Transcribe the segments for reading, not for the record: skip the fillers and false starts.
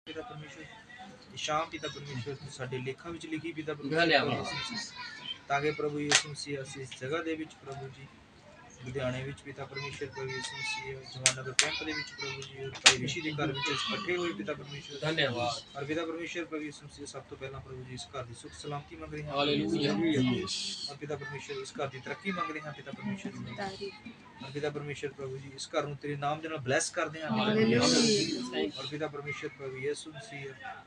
पिता परमेश्वर शाम पिता परमेश्वर ਸਾਡੇ ਲੇਖਾਂ ਵਿੱਚ ਲਿਖੀ ਪਿਤਾ परमेश्वर ਤਾਂ ਕਿ ਪ੍ਰਭੂ ਯਿਸੂ ਮਸੀਹ ਅਸੀਂ ਇਸ ਜਗ੍ਹਾ ਦੇ ਵਿੱਚ ਪ੍ਰਭੂ ਜੀ ਲੁਧਿਆਣੇ ਵਿੱਚ ਪਿਤਾ परमेश्वर ਪ੍ਰਭੂ ਯਿਸੂ ਮਸੀਹ ਜਵਾਨਨਗਰ ਕੈਂਪ ਦੇ ਵਿੱਚ ਪ੍ਰਭੂ ਜੀ ਭਾਈ ਰਿਸ਼ੀ ਦੇ ਘਰ ਵਿੱਚ ਇਕੱਠੇ ਹੋਏ ਪਿਤਾ परमेश्वर ਧੰਨਵਾਦ और पिता परमेश्वर प्रभु यीशु मसीह सब तो पहला प्रभु जी इस घर की सुख सलामती मंग रहे हैं हालेलुया और पिता परमेश्वर इस घर की तरक्की मंग रहे हैं पिता परमेश्वर और पिता परमेश्वर प्रभु जी इस घर तेरे नाम दे नाल ब्लेस करदे हैं हालेलुया और पिता परमेश्वर प्रभु यीशु मसीह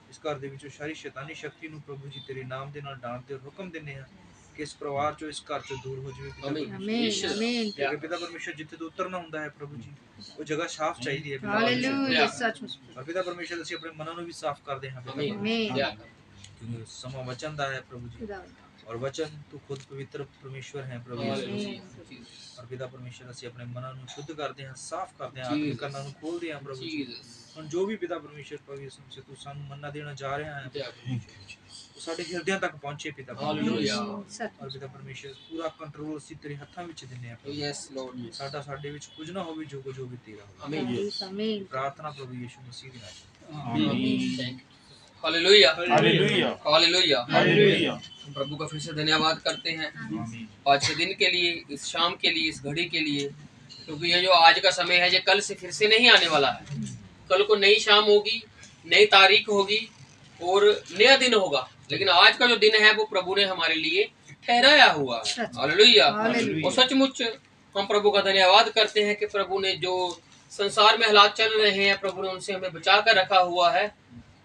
इस घर दे विचों सारी शैतानी शक्ति नूं प्रभु जी तेरे नाम दे नाल डांट ते हुक्म दिंदे हैं कि इस परिवार चो इस घर चो दूर हो जाए आमीन पिता परमेश्वर जिथे तो उतरना हुंदा है प्रभु जी वो जगह साफ चाहिए है हालेलुया और पिता परमेश्वर ਅਸੀਂ ਆਪਣੇ ਮਨਾਂ ਨੂੰ ਵੀ ਸਾਫ਼ ਕਰਦੇ ਹਾਂ आमीन समा वचन दा है प्रभु जी और वचन तू खुद पवित्र परमेश्वर है प्रभु और पिता परमेश्वर ਅਸੀਂ ਆਪਣੇ ਮਨਾਂ ਨੂੰ शुद्ध करते हैं साफ करते हैं आत्मिक ਕੰਨਾਂ ਨੂੰ ਖੋਲਦੇ ਹਾਂ प्रभु जी ਹੁਣ जो भी पिता परमेश्वर प्रभु यीशु मसीह तू ਸਾਨੂੰ ਮੰਨਾ ਦੇਣਾ ਜਾ ਰਿਹਾ ਹੈ ਸਾਡੇ ਹਿਰਦਿਆਂ ਤੱਕ ਪਹੁੰਚੇ ਪਿਤਾ ਹਾਲੇਲੂਇਆ और पिता परमेश्वर पूरा कंट्रोल ਅਸੀਂ ਤੇਰੇ ਹੱਥਾਂ ਵਿੱਚ ਦਿੰਦੇ ਹਾਂ ਯੈਸ ਲੋਰਡ ਸਾਡਾ ਸਾਡੇ ਵਿੱਚ ਕੁਝ ਨਾ ਹੋਵੇ ਜੋ ਕੁਝ ਹੋਵੇ ਤੇਰਾ ਆਮੀਨ ਆਮੀਨ प्रार्थना प्रभु यीशु मसीह ਦੀ नाम आमीन हालेलुया हालेलुया हालेलुया हालेलुया प्रभु का फिर से धन्यवाद करते हैं आज के दिन के लिए इस शाम के लिए इस घड़ी के लिए क्योंकि ये जो आज का समय है ये कल से फिर से नहीं आने वाला है कल को नई शाम होगी नई तारीख होगी और नया दिन होगा लेकिन आज का जो दिन है वो प्रभु ने हमारे लिए ठहराया हुआ है हालेलुया और सचमुच हम प्रभु का धन्यवाद करते हैं कि प्रभु ने जो संसार में हालात चल रहे हैं प्रभु ने उनसे हमें बचा कर रखा हुआ है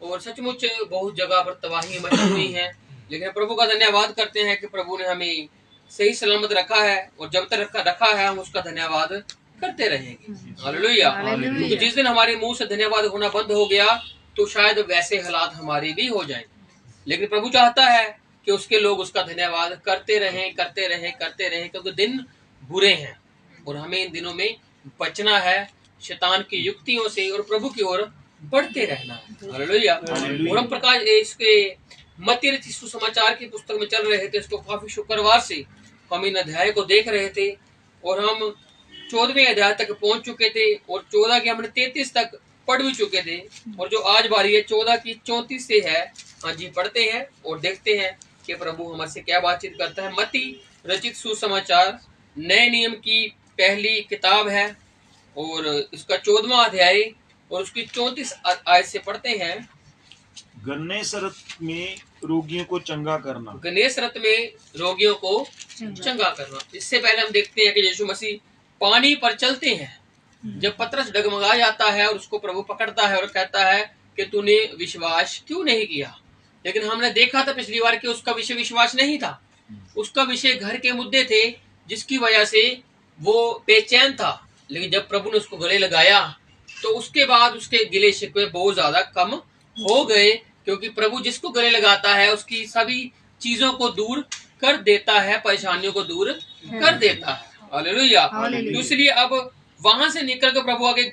और सचमुच बहुत जगह पर तबाही मची हुई है लेकिन प्रभु का धन्यवाद करते हैं कि प्रभु ने हमें सही सलामत रखा है और जब तक रखा है हम उसका धन्यवाद करते रहेंगे हालेलुया क्योंकि जिस दिन हमारे मुंह से धन्यवाद होना बंद हो गया तो शायद वैसे हालात हमारे भी हो जाएं लेकिन प्रभु चाहता है कि उसके लोग उसका धन्यवाद करते रहें क्योंकि दिन बुरे हैं और हमें इन दिनों में बचना है शैतान की युक्तियों से और प्रभु की ओर बढ़ते रहना है हालेलुया और हम प्रकाश इसके मत्ती रचित सुसमाचार की पुस्तक में चल रहे थे इसको काफी शुक्रवार से हम इन अध्याय को देख रहे थे और हम 14वें अध्याय तक पहुंच चुके थे और 14 के हमने 33 तक पढ़ भी चुके थे और जो आज बारी है 14 की 34 से है हाँ जी पढ़ते हैं और देखते हैं कि प्रभु हमारे से क्या बातचीत करता है मत्ती रचित सुसमाचार नए नियम की पहली किताब है और इसका 14वां अध्याय और उसकी 34 आयत से पढ़ते हैं गन्नेसरत में रोगियों को चंगा करना गन्नेसरत में रोगियों को चंगा करना इससे पहले हम देखते हैं कि यीशु मसीह पानी पर चलते हैं जब पतरस डगमगा जाता है और उसको प्रभु पकड़ता है और कहता है कि तूने विश्वास क्यों नहीं किया लेकिन हमने देखा था पिछली बार कि उसका विषय विश्वास नहीं था उसका विषय घर के मुद्दे थे जिसकी वजह से वो बेचैन था लेकिन जब प्रभु ने उसको गले लगाया तो उसके बाद उसके गिले शिकवे बहुत ज्यादा कम हो गए क्योंकि प्रभु जिसको गले लगाता है उसकी सभी चीजों को दूर कर देता है परेशानियों को दूर कर देता है हालेलुया इसलिए अब वहां से निकल कर प्रभु आगे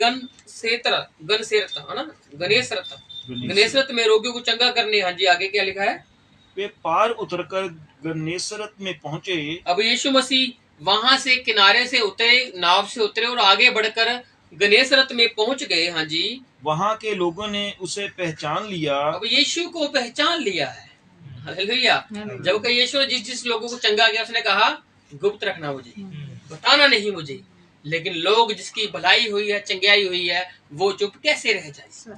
गन्नेसरत में रोगियों को चंगा करने हाँ जी आगे क्या लिखा है वे पार उतरकर गन्नेसरत में पहुंचे अब यीशु मसीह वहां से किनारे से उतरे नाव से उतरे और आगे बढ़कर गन्नेसरत में पहुंच गए हाँ जी वहां के लोगों ने उसे पहचान लिया अब यीशु को पहचान लिया है हालेलुया जब कि यीशु ने जिस लोगों को चंगा किया उसने कहा गुप्त रखना मुझे बताना नहीं मुझे लेकिन लोग जिसकी भलाई हुई है चंगाई हुई है वो चुप कैसे रह जाए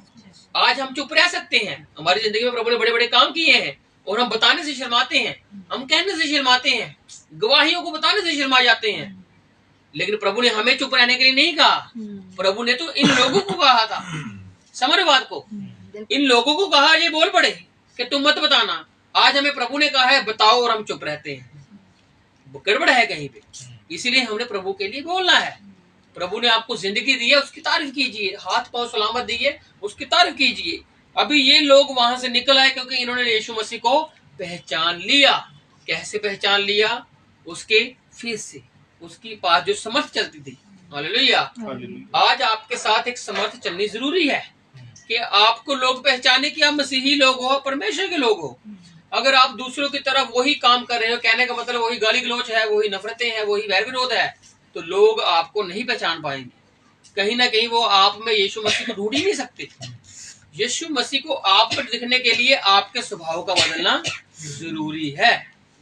आज हम चुप रह सकते हैं हमारी जिंदगी में प्रभु ने बड़े बड़े काम किए हैं और हम बताने से शर्माते हैं हम कहने से शर्माते हैं गवाहियों को बताने से शर्मा जाते हैं लेकिन प्रभु ने हमें चुप रहने के लिए नहीं कहा प्रभु ने तो इन लोगों को कहा था समरवाद को इन लोगों को कहा ये बोल पड़े कि तुम मत बताना आज हमें प्रभु ने कहा है बताओ और हम चुप रहते हैं गड़बड़ है कहीं पे इसीलिए हमने प्रभु के लिए बोलना है प्रभु ने आपको जिंदगी दी है उसकी तारीफ कीजिए हाथ पांव सलामत दिए उसकी तारीफ कीजिए अभी ये लोग वहां से निकल आए क्योंकि इन्होंने यीशु मसीह को पहचान लिया कैसे पहचान लिया उसके फेस से उसकी पास जो समर्थ चलती थी हालेलुया आज आपके साथ एक समर्थ चलनी जरूरी है कि आपको लोग पहचाने कि आप मसीही लोग हो परमेश्वर के लोग हो अगर आप दूसरों की तरफ वही काम कर रहे हो कहने का मतलब वही गाली गलौच है वही नफरतें हैं वही वैर विरोध है तो लोग आपको नहीं पहचान पाएंगे कहीं ना कहीं वो आप में यीशु मसीह को ढूंढ ही नहीं सकते यीशु मसीह को आप पर दिखने के लिए आपके स्वभाव का बदलना जरूरी है।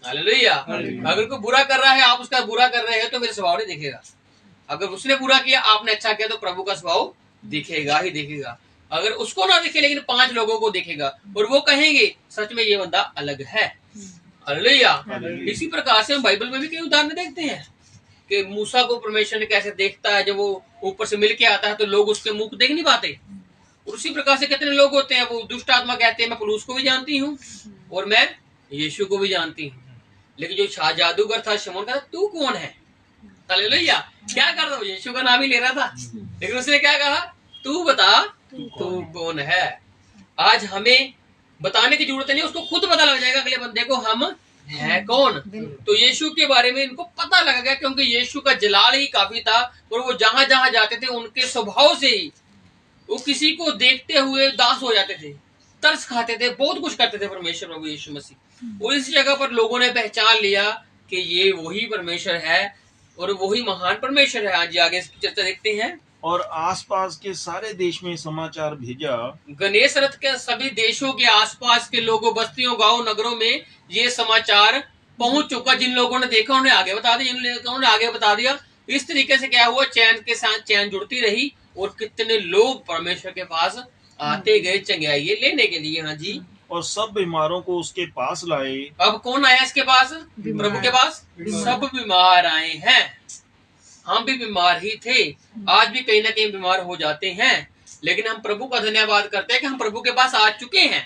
हालेलुया। अगर कोई बुरा कर रहा है, आप उसका बुरा कर रहे हैं, तो मेरे स्वभाव नहीं दिखेगा। अगर उसने बुरा किया, आपने अच्छा किया, तो प्रभु का स्वभाव दिखेगा ही दिखेगा। अगर उसको ना दिखे लेकिन 5 लोगों को दिखेगा और वो कहेंगे सच में ये बंदा अलग है। हालेलुया। इसी प्रकार से हम बाइबल में भी कई उदाहरण देखते हैं कि मूसा को परमेश्वर ने कैसे देखता है। जब वो ऊपर से मिल के आता है तो लोग उसके मुंह को देख नहीं पाते। और उसी प्रकार से कितने लोग होते हैं, वो दुष्ट आत्मा कहते हैं मैं पुलूस को भी जानती हूँ और मैं यीशु को भी जानती हूँ। लेकिन जो जादूगर था शमौन का, तू कौन है? हालेलुया। क्या कर रहा हूँ? यीशु का नाम ही ले रहा था, लेकिन उसने क्या कहा? तू बता तू कौन है। आज हमें बताने की जरूरत नहीं, उसको खुद पता लग जाएगा अगले बंदे को हम है कौन। तो यीशु के बारे में इनको पता लग गया, क्योंकि यीशु का जलाल ही काफी था। और वो जहां जहां जाते थे उनके स्वभाव से ही वो किसी को देखते हुए दास हो जाते थे, तरस खाते थे, बहुत कुछ करते थे परमेश्वर प्रभु यीशु मसीह। और इस जगह पर लोगों ने पहचान लिया कि ये वही परमेश्वर है और वही महान परमेश्वर है। आज आगे इसकी चर्चा देखते हैं। और आसपास के सारे देश में समाचार भेजा। गणेश रथ के सभी देशों के आसपास के लोगों, बस्तियों, गांव, नगरों में ये समाचार पहुंच चुका। जिन लोगों ने देखा उन्हें आगे बता दिया, जिन लोगों ने आगे बता दिया। इस तरीके से क्या हुआ, चैन के साथ चैन जुड़ती रही और कितने लोग परमेश्वर के पास आते गए चंगाई लेने के लिए। हाँ जी। और सब बीमारों को उसके पास लाए। अब कौन आया इसके पास? प्रभु के पास सब बीमार आए हैं। हम भी बीमार ही थे, आज भी कहीं ना कहीं बीमार हो जाते हैं, लेकिन हम प्रभु का धन्यवाद करते हैं कि हम प्रभु के पास आ चुके हैं।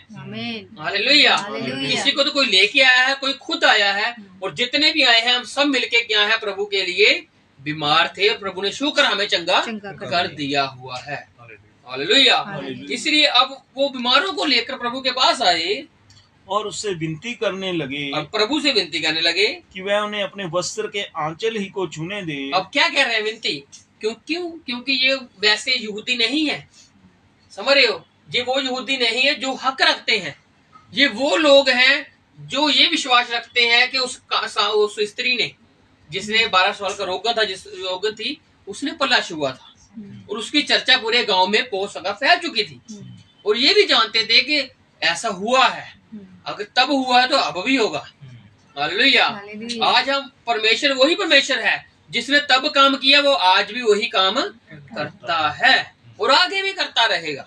हालेलुया। किसी को तो कोई लेके आया है, कोई खुद आया है, और जितने भी आए हैं हम सब मिलके क्या है, प्रभु के लिए बीमार थे और प्रभु ने शुक्र हमें चंगा कर दिया हुआ है। हालेलुया। इसलिए अब वो बीमारों को लेकर प्रभु के पास आए और उससे विनती करने लगे, और प्रभु से विनती करने लगे कि वह उन्हें अपने वस्त्र के आंचल ही को छूने दे। अब क्या कह रहे हैं विनती? क्योंकि ये वैसे यहूदी नहीं है, समझ रहे हो? ये वो यहूदी नहीं है जो हक रखते हैं। ये वो लोग हैं जो ये विश्वास रखते हैं कि उस स्त्री ने, जिसने 12 साल का रोग था, जिस रोग थी, उसने पलाश हुआ था और उसकी चर्चा पूरे गांव में बहुत सगा फैल चुकी थी। और ये भी जानते थे कि ऐसा हुआ है, अगर तब हुआ है तो अब भी होगा। हालेलुया। आज हम परमेश्वर वही परमेश्वर है जिसने तब काम किया, वो आज भी वही काम करता है और आगे भी करता रहेगा।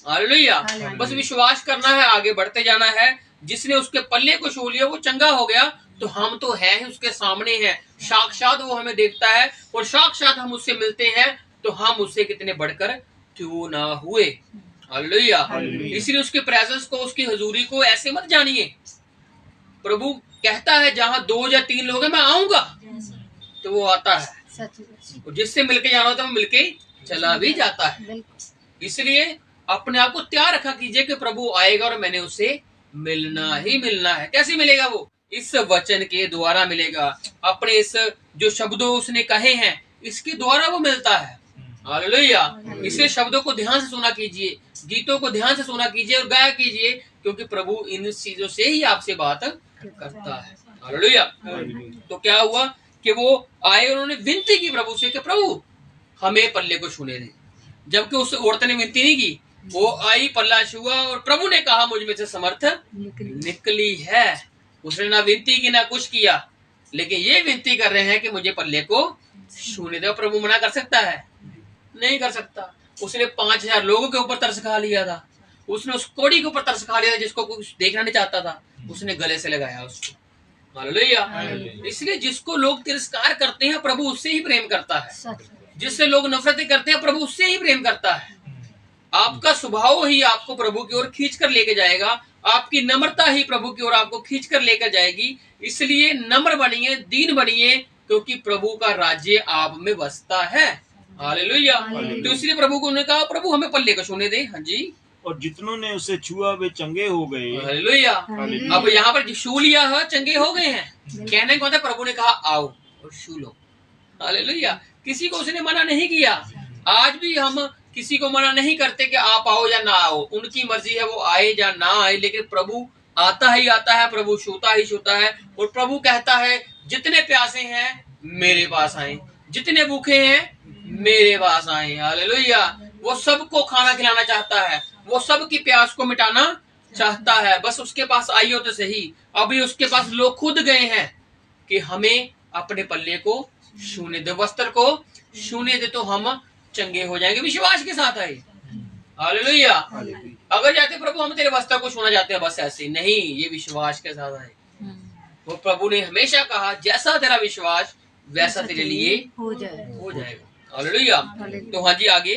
हालेलुया। बस विश्वास करना है, आगे बढ़ते जाना है। जिसने उसके पल्ले को छू लिया वो चंगा हो गया, तो हम तो है ही उसके सामने हैं, साक्षात वो हमें देखता है और साक्षात हम उससे मिलते हैं, तो हम उससे कितने बढ़कर क्यों ना हुए। हालेलुया। इसलिए उसके प्रेजेंस को, उसकी हजूरी को ऐसे मत जानिए। प्रभु कहता है जहां 2 या 3 लोग हैं मैं आऊंगा, तो वो आता है। और जिससे मिलके जाना होता है वो मिलके चला भी जाता है। इसलिए अपने आप को तैयार रखा कीजिए कि प्रभु आएगा और मैंने उससे मिलना ही मिलना है। कैसे मिलेगा वो? इस वचन के द्वारा मिलेगा। अपने इस जो शब्दों उसने कहे हैं इसके द्वारा वो मिलता है। हालेलुया। इसलिए शब्दों को ध्यान से सुना कीजिए, गीतों को ध्यान से सुना कीजिए और गाया कीजिए, क्योंकि प्रभु इन चीजों से ही आपसे बात करता है। हालेलुया। तो क्या हुआ कि वो आए, उन्होंने विनती की प्रभु से कि प्रभु हमें पल्ले को छूने दे। जबकि उस औरत ने विनती नहीं की, वो आई, पल्ला छुआ और प्रभु ने कहा मुझ में से समर्थ निकली है। उसने ना विनती की ना कुछ किया, लेकिन ये विनती कर रहे हैं कि मुझे पल्ले को छूने दो। प्रभु मना कर सकता है? नहीं कर सकता। उसने 5000 लोगों के ऊपर तरस खा लिया था, उसने उस कोड़ी के ऊपर तरस खा लिया था जिसको कुछ देखना नहीं चाहता था, उसने गले से लगाया उसको। हालेलुया। इसलिए जिसको लोग तिरस्कार करते हैं प्रभु उससे ही प्रेम करता है, जिससे लोग नफरत करते हैं प्रभु उससे ही प्रेम करता है। आपका स्वभाव ही आपको प्रभु की ओर खींच कर लेके जाएगा, आपकी नम्रता ही प्रभु की ओर आपको खींच कर लेकर जाएगी। इसलिए नम्र बनिए, दीन बनिए, क्योंकि प्रभु का राज्य आप में बसता है। हालेलुया। तो इसलिए प्रभु को उन्होंने कहा प्रभु हमें पल्ले को छूने दे। हाँ जी। और जितनों ने उसे छुआ वे चंगे हो गए। हालेलुया। अब यहाँ पर छू लिया है, चंगे हो गए हैं। कहने को था प्रभु ने कहा आओ और छू लो। हालेलुया। किसी को उसने मना नहीं किया। आज भी हम किसी को मना नहीं करते कि आप आओ या ना आओ, उनकी मर्जी है वो आए या ना आए, लेकिन प्रभु आता ही आता है, प्रभु छूता ही छूता है। और प्रभु कहता है जितने प्यासे हैं मेरे पास आए, जितने भूखे हैं मेरे पास आए। हालेलुया। वो सबको खाना खिलाना चाहता है। वो सब की प्यास को मिटाना चाहता है। बस उसके पास आई हो तो सही। अभी उसके पास लोग खुद गए हैं कि हमें अपने पल्ले को छूने दे, वस्त्र को छूने दे तो हम चंगे हो जाएंगे। विश्वास के साथ आए। हालेलुया। अगर जाते प्रभु हम तेरे वस्त्र को छूना चाहते हैं, बस ऐसे नहीं, ये विश्वास के साथ आए। वो प्रभु ने हमेशा कहा जैसा तेरा विश्वास वैसा तेरे लिए हो जाएगा। हालेलुया। तो हाँ जी, आगे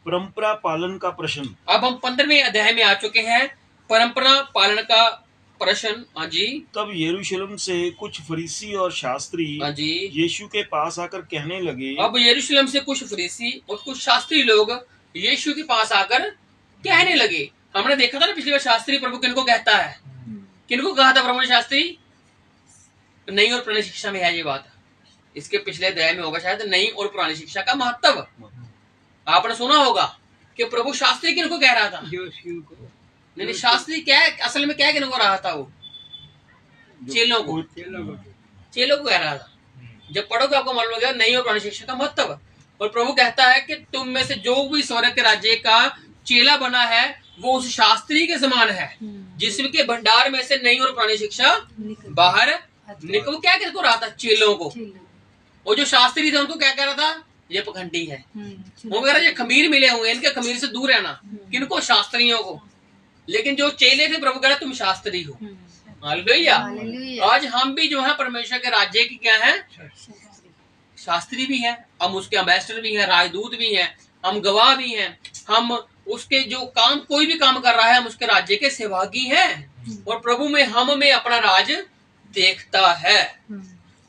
परंपरा पालन का प्रश्न। अब हम 15वें अध्याय में आ चुके हैं, परंपरा पालन का प्रश्न। हाँ जी। तब यरूशलेम से कुछ फरीसी और शास्त्री हाँ जी। यीशु के पास आकर कहने लगे। अब यरूशलेम से कुछ फरीसी और कुछ शास्त्री लोग यीशु के पास आकर कहने लगे। हमने देखा था ना पिछली बार शास्त्री प्रभु किनको कहता है, किनको कहा था प्रभु ने शास्त्री? नई और पुरानी शिक्षा में है ये बात। इसके पिछले अध्याय में होगा शायद नई और पुरानी शिक्षा का महत्व। आपने सुना होगा कि प्रभु शास्त्री किनको कह रहा था? नहीं, शास्त्री क्या असल में क्या किनको रहा था? वो चेलों को कह रहा था। जब पढ़ोगे आपको मालूम होगा नई और पुरानी शिक्षा का महत्व। और प्रभु कहता है कि तुम में से जो भी स्वर्ग के राज्य का चेला बना है वो उस शास्त्री के समान है जिसके भंडार में से नई और पुरानी शिक्षा बाहर निकल। क्या किसको रहा था? चेलों को। वो जो शास्त्री थे उनको क्या कह रहा था? ये पखंडी है। वो कह रहा ये खमीर मिले हुए, इनके खमीर से दूर रहना। किनको? शास्त्रियों को। लेकिन जो चेले थे प्रभु कह रहा तुम शास्त्री हो। हालेलुया। आज हम भी जो है परमेश्वर के राज्य की क्या है? शास्त्री भी है, हम उसके एम्बेसडर भी हैं, राजदूत भी हैं, हम गवाह भी हैं। हम उसके जो काम, कोई भी काम कर रहा है, हम उसके राज्य के सहभागी हैं। और प्रभु में हम में अपना राज देखता है।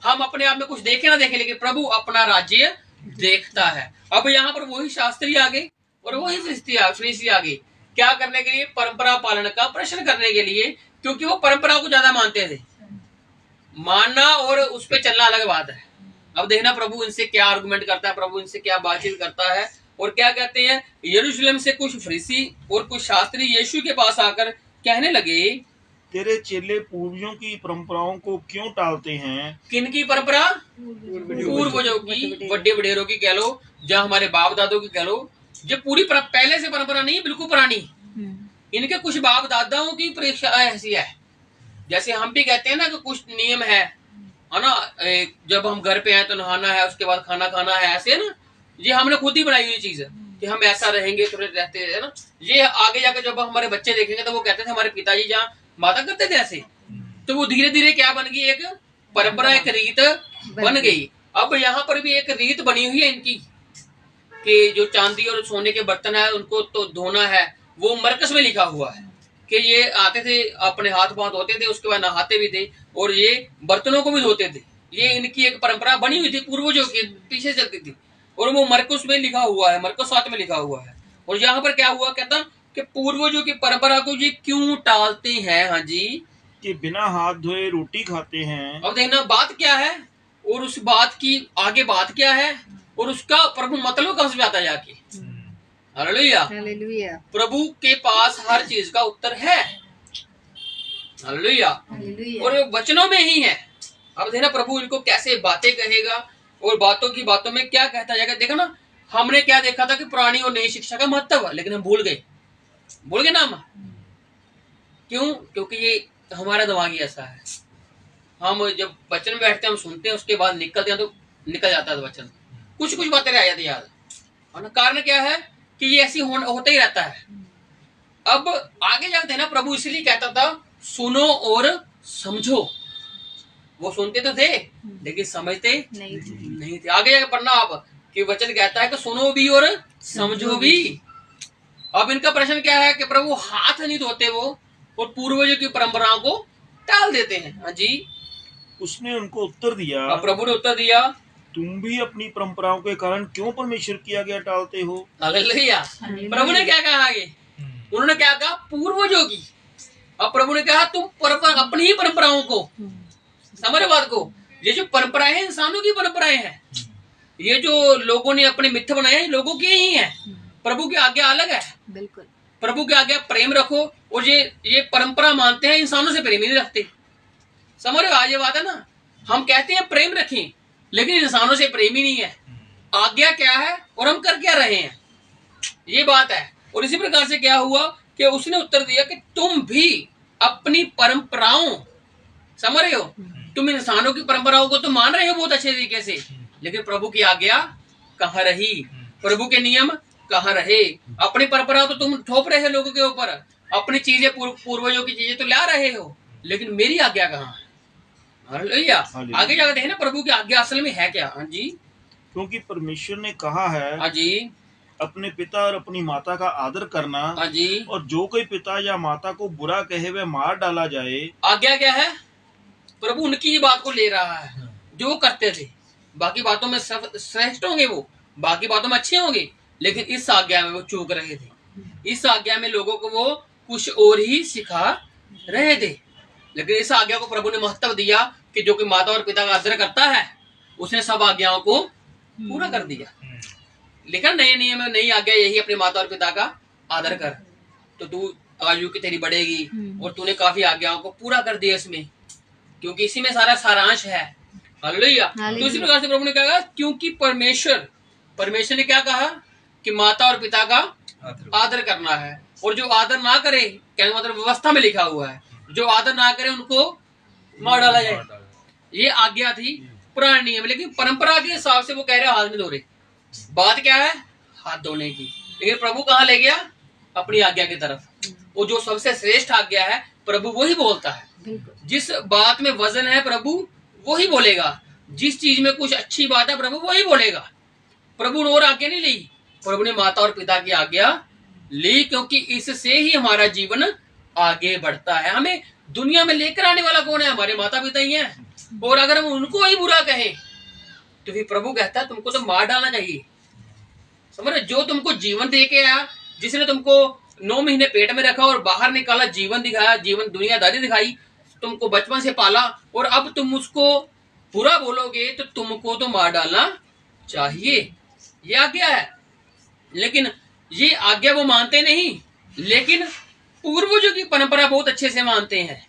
हम अपने आप में कुछ देखे ना देखे, लेकिन प्रभु अपना राज्य देखता है। अब यहाँ पर वही शास्त्री आ गए और वही फरीसी आ गए। क्या करने के लिए? परंपरा पालन का प्रश्न करने के लिए, क्योंकि वो परंपरा को ज्यादा मानते थे। मानना और उस पर चलना अलग बात है। अब देखना प्रभु इनसे क्या आर्गुमेंट करता है, प्रभु इनसे क्या बातचीत करता है और क्या कहते हैं। यरूशलेम से कुछ फरीसी और कुछ शास्त्री यीशु के पास आकर कहने लगे, तेरे चेले पूर्वजों की परंपराओं को क्यों टालते हैं? किनकी परंपरा? पूर्वजों की, बड़े वडेरों की कह लो, जहाँ हमारे बाप दादों की कह लो। जो पूरी पहले से परंपरा नहीं, बिल्कुल पुरानी। इनके कुछ बाप दादाओं की परीक्षा ऐसी है। जैसे हम भी कहते हैं ना कि कुछ नियम है ना, जब हम घर पे आए तो नहाना है, उसके बाद खाना खाना है, ऐसे है ना। ये हमने खुद ही बनाई हुई चीज है कि हम ऐसा रहेंगे, थोड़े रहते हैं ना। ये आगे जाकर जब हमारे बच्चे देखेंगे तो वो कहते थे हमारे पिताजी जहाँ माता करते थे ऐसे, तो वो धीरे धीरे क्या बन गई? एक परंपरा, एक रीत बन गई। अब यहाँ पर भी एक रीत बनी हुई है इनकी कि जो चांदी और सोने के बर्तन है उनको तो धोना है। वो मरकस में लिखा हुआ है कि ये आते थे, अपने हाथ पांव धोते थे, उसके बाद नहाते भी थे और ये बर्तनों को भी धोते थे। ये इनकी एक परंपरा बनी हुई थी, पूर्वजों के पीछे चलती थी। और वो मरकुस में लिखा हुआ है, मरकुस 7 में लिखा हुआ है। और यहाँ पर क्या हुआ? कहता कि पूर्वजों की परंपरा को ये क्यों टालते हैं? हाँ जी, कि बिना हाथ धोए रोटी खाते हैं। अब देखना बात क्या है और उस बात की आगे बात क्या है और उसका प्रभु मतलब कहाँ से आता है जाके। हालेलुया। प्रभु के पास हर चीज का उत्तर है। हालेलुया। और वचनों में ही है। अब देखना प्रभु इनको कैसे बातें कहेगा और बातों की बातों में क्या कहता जाएगा। देखा ना, हमने क्या देखा था कि पुरानी और नई शिक्षा का महत्व है, लेकिन हम भूल गए ना हम। क्यों? क्योंकि ये हमारा दिमाग ही ऐसा है। हम जब वचन में बैठते हैं, हम सुनते हैं, उसके बाद निकलते हैं तो निकल जाता है वचन, कुछ बातें रह जाती याद। और कारण क्या है कि ये ऐसी होता ही रहता है। अब आगे जाते हैं ना, प्रभु इसलिए कहता था सुनो और समझो। वो सुनते तो थे लेकिन समझते नहीं थे। आगे जाकर पढ़ना आप कि वचन कहता है कि सुनो भी और समझो भी। अब इनका प्रश्न क्या है कि प्रभु हाथ नहीं धोते वो और पूर्वजों की परंपराओं को टाल देते हैं। हाँ जी। उसने उनको उत्तर दिया, अब प्रभु ने उत्तर दिया, तुम भी अपनी परंपराओं के कारण क्यों परमेश्वर की आज्ञा टालते हो? हालेलुया। प्रभु ने क्या कहा आगे? उन्होंने क्या कहा? पूर्वजों की। अब प्रभु ने कहा तुम अपनी ही परंपराओं को, समझ बात को। ये जो परंपराएं हैं इंसानों की परंपराएं हैं। ये जो लोगों ने अपने मिथ्या बनाए हैं लोगों के ही हैं। प्रभु की आज्ञा अलग है। बिल्कुल। प्रभु की आज्ञा प्रेम रखो। और ये परंपरा मानते हैं, इंसानों से प्रेम ही नहीं रखते। समझ रहे हो? आज ये बात है ना, हम कहते हैं प्रेम रखें लेकिन इंसानों से प्रेम ही नहीं है। आज्ञा क्या है और हम कर क्या रहे हैं, ये बात है। और इसी प्रकार से क्या हुआ कि उसने उत्तर दिया कि तुम भी अपनी परंपराओं, समझ रहे हो, तुम इंसानों की परंपराओं को तो मान रहे हो बहुत अच्छे तरीके से, लेकिन प्रभु की आज्ञा कहाँ रही, प्रभु के नियम कहाँ रहे? अपनी परंपरा तो तुम थोप रहे हो लोगों के ऊपर, अपनी चीजें पूर्वजों की चीजें तो ला रहे हो, लेकिन मेरी आज्ञा कहाँ है? हालेलुया। आगे जाकर देखें ना प्रभु की आज्ञा असल में है क्या। हाँ जी, क्योंकि परमेश्वर ने कहा है हाँ जी, अपने पिता और अपनी माता का आदर करना, हाँ जी। और जो कोई पिता या माता को बुरा कहे वह मार डाला जाए। आज्ञा क्या है? प्रभु उनकी ही बात को ले रहा है जो करते थे। बाकी बातों में सब श्रेष्ठ होंगे, वो बाकी बातों में अच्छे होंगे, लेकिन इस आज्ञा में वो चूक रहे थे। इस आज्ञा में लोगों को वो कुछ और ही सिखा रहे थे। लेकिन इस आज्ञा को प्रभु ने महत्व दिया कि जो कि माता और पिता का आदर करता है उसने सब आज्ञाओं को पूरा कर दिया। लेकिन नए नियम में नई आज्ञा यही, अपने माता और पिता का आदर कर, तो तू आयु की तेरी बढ़ेगी। और तूने काफी आज्ञाओं को पूरा कर दिया इसमें, क्योंकि इसी में सारा सारांश है। हालेलुया। तो इसी प्रकार से प्रभु ने कहा क्योंकि परमेश्वर ने क्या कहा कि माता और पिता का आदर करना है, और जो आदर ना करे, कहने मतलब व्यवस्था में लिखा हुआ है, जो आदर ना करे उनको मार डाला जाए। ये आज्ञा थी पुराने नियम, लेकिन परंपरा के हिसाब से वो कह रहे हाथ नहीं धो रहे। बात क्या है? हाथ धोने की। लेकिन प्रभु कहाँ ले गया? अपनी आज्ञा की तरफ। वो जो सबसे श्रेष्ठ आज्ञा है प्रभु वही बोलता है। जिस बात में वजन है प्रभु वही बोलेगा, जिस चीज में कुछ अच्छी बात है प्रभु वही बोलेगा। प्रभु ने और आज्ञा नहीं ली, प्रभु ने माता और पिता की आज्ञा ली, क्योंकि इससे ही हमारा जीवन आगे बढ़ता है। हमें दुनिया में लेकर आने वाला कौन है? हमारे माता पिता ही हैं। और अगर हम उनको ही बुरा कहें तो फिर प्रभु कहता है तुमको तो मार डालना चाहिए। समझ रहे? जो तुमको जीवन दे के आया, जिसने तुमको 9 महीने पेट में रखा और बाहर निकाला, जीवन दिखाया, जीवन दुनियादारी दिखाई, तुमको बचपन से पाला, और अब तुम उसको बुरा बोलोगे तो तुमको तो मार डालना चाहिए। ये आज्ञा है। लेकिन ये आज्ञा वो मानते नहीं, लेकिन पूर्वजों की परंपरा बहुत अच्छे से मानते हैं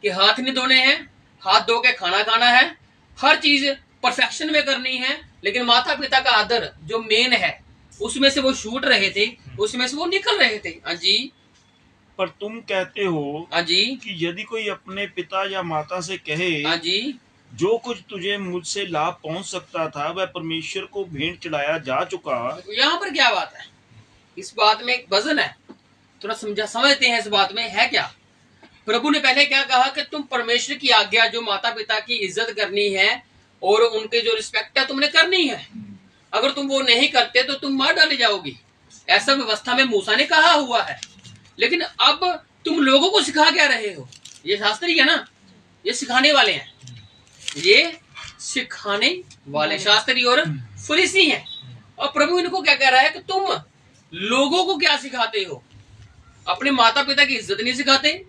कि हाथ नहीं धोने हैं, हाथ धो के खाना खाना है, हर चीज परफेक्शन में करनी है। लेकिन माता पिता का आदर जो मेन है उसमें से वो छूट रहे थे, उसमें से वो निकल रहे थे। हाँ जी। पर तुम कहते हो हाँ जी, कि यदि कोई अपने पिता या माता से कहे हाँ जी, जो कुछ तुझे मुझसे लाभ पहुंच सकता था वह परमेश्वर को भेंट चढ़ाया जा चुका। यहाँ पर क्या बात है? इस बात में एक वजन है, थोड़ा समझते हैं इस बात में है क्या। प्रभु ने पहले क्या कहा कि तुम परमेश्वर की आज्ञा, जो माता पिता की इज्जत करनी है और उनके जो रिस्पेक्ट है तुमने करनी है। अगर तुम वो नहीं करते तो तुम मार डाले जाओगी, ऐसा व्यवस्था में मूसा ने कहा हुआ है। लेकिन अब तुम लोगों को सिखा क्या रहे हो? ये शास्त्री है ना, ये सिखाने वाले हैं, ये सिखाने वाले शास्त्री और फरीसी हैं। और प्रभु इनको क्या कह रहा है कि तुम लोगों को क्या सिखाते हो? अपने माता पिता की इज्जत नहीं सिखाते।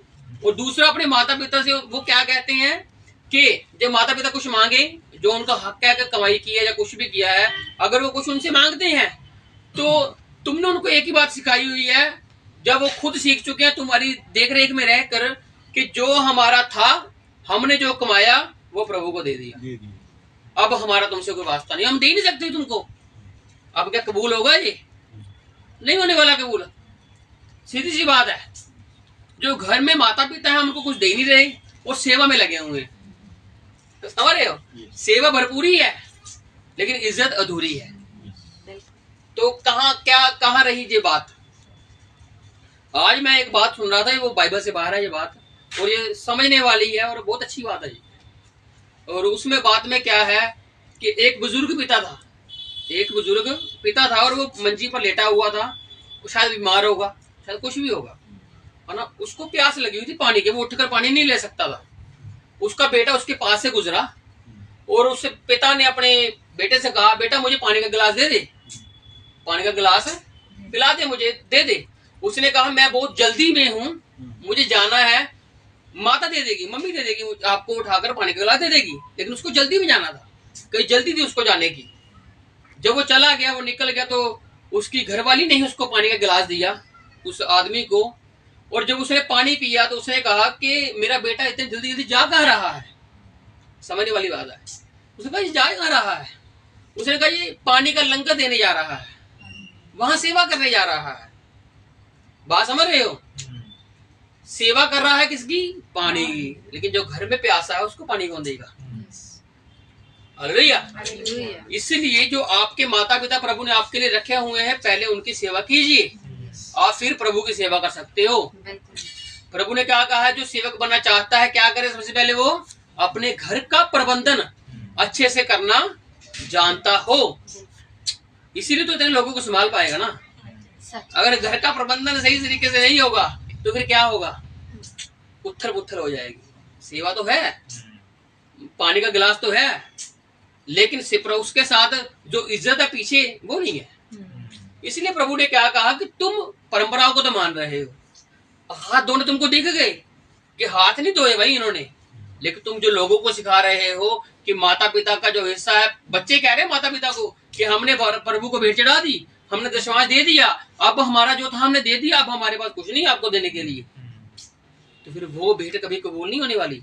और दूसरा, अपने माता पिता से वो क्या कहते हैं कि जब माता पिता कुछ मांगे, जो उनका हक है कि कमाई की है या कुछ भी किया है, अगर वो कुछ उनसे मांगते हैं तो तुमने उनको एक ही बात सिखाई हुई है, जब वो खुद सीख चुके हैं तुम्हारी देख रेख में रहकर, कि जो हमारा था, हमने जो कमाया वो प्रभु को दे दिया, अब हमारा तुमसे कोई वास्ता नहीं, हम दे नहीं सकते तुमको। अब क्या कबूल होगा? ये नहीं होने वाला कबूल। सीधी सी बात है। जो घर में माता पिता है उनको कुछ दे नहीं रहे और सेवा में लगे हुए हैं, तो समझ रहे हो? सेवा भरपूरी है लेकिन इज्जत अधूरी है। तो कहाँ रही ये बात? आज मैं एक बात सुन रहा था, वो बाइबल से बाहर है ये बात, और ये समझने वाली है और बहुत अच्छी बात है ये। और उसमें बात में क्या है कि एक बुजुर्ग पिता था और वो मंजी पर लेटा हुआ था, वो शायद बीमार होगा, शायद कुछ भी होगा, है ना। उसको प्यास लगी हुई थी पानी के, वो उठकर पानी नहीं ले सकता था। उसका बेटा उसके पास से गुजरा और उससे पिता ने अपने बेटे से कहा, बेटा मुझे पानी का गिलास दे दे, पानी का गिलास पिला दे, मुझे दे दे। उसने कहा मैं बहुत जल्दी में हूँ, मुझे जाना है। माता दे देगी, मम्मी दे देगी, आपको उठाकर पानी का गिलास दे देगी, लेकिन उसको जल्दी में जाना था, कहीं जल्दी थी उसको जाने की। जब वो चला गया, वो निकल गया, तो उसकी घरवाली ने ही उसको पानी का गिलास दिया उस आदमी को। और जब उसने पानी पिया तो उसने कहा कि मेरा बेटा इतनी जल्दी जल्दी जा कहाँ रहा है? समझने वाली बात है। उसने कहा ये जा कहाँ रहा है? उसने कहा ये पानी का लंगर देने जा रहा है, वहां सेवा करने जा रहा है। बात समझ रहे हो? सेवा कर रहा है किसकी? पानी की। लेकिन जो घर में प्यासा है उसको पानी कौन देगा? हालेलुया। इसलिए जो आपके माता पिता प्रभु ने आपके लिए रखे हुए हैं, पहले उनकी सेवा कीजिए, आप फिर प्रभु की सेवा कर सकते हो। प्रभु ने क्या कहा है? जो सेवक बनना चाहता है क्या करे? सबसे पहले वो अपने घर का प्रबंधन अच्छे से करना जानता हो। इसीलिए तो इतने लोगों को संभाल पाएगा ना। अगर घर का प्रबंधन सही तरीके से नहीं होगा तो फिर क्या होगा? उथल पुथल हो जाएगी। सेवा तो है, पानी का गिलास तो है, लेकिन उसके साथ जो इज्जत है पीछे वो नहीं है। इसलिए प्रभु ने क्या कहा कि तुम परंपराओं को तो मान रहे हो, हाथ धोने तुमको दिख गए कि हाथ नहीं धोए भाई इन्होंने, लेकिन तुम जो लोगों को सिखा रहे हो कि माता पिता का जो हिस्सा है, बच्चे कह रहे हैं माता पिता को कि हमने प्रभु को भेंट चढ़ा दी, हमने दशमांश दे दिया, अब हमारा जो था हमने दे दिया, अब हमारे पास कुछ नहीं आपको देने के लिए, तो फिर वो भेंट कभी कबूल नहीं होने वाली।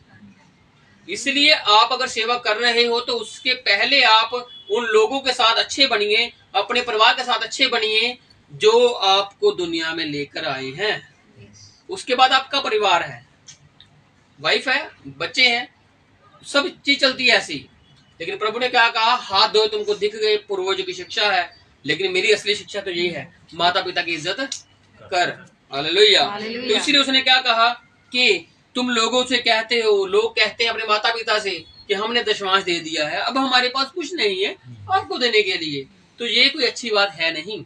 इसलिए आप अगर सेवा कर रहे हो तो उसके पहले आप उन लोगों के साथ अच्छे बनिए, अपने परिवार के साथ अच्छे बनिए जो आपको दुनिया में लेकर आए हैं। उसके बाद आपका परिवार है, वाइफ है, बच्चे हैं, सब चीज चलती है ऐसी। लेकिन प्रभु ने क्या कहा? हाथ धोए तुमको दिख गए, पूर्वजों की शिक्षा है, लेकिन मेरी असली शिक्षा तो यही है, माता पिता की इज्जत कर। हालेलुया। तो इसीलिए उसने क्या कहा कि तुम लोगों से कहते हो, लोग कहते हैं अपने माता पिता से कि हमने दशमांश दे दिया है, अब हमारे पास कुछ नहीं है आपको देने के लिए, तो ये कोई अच्छी बात है नहीं।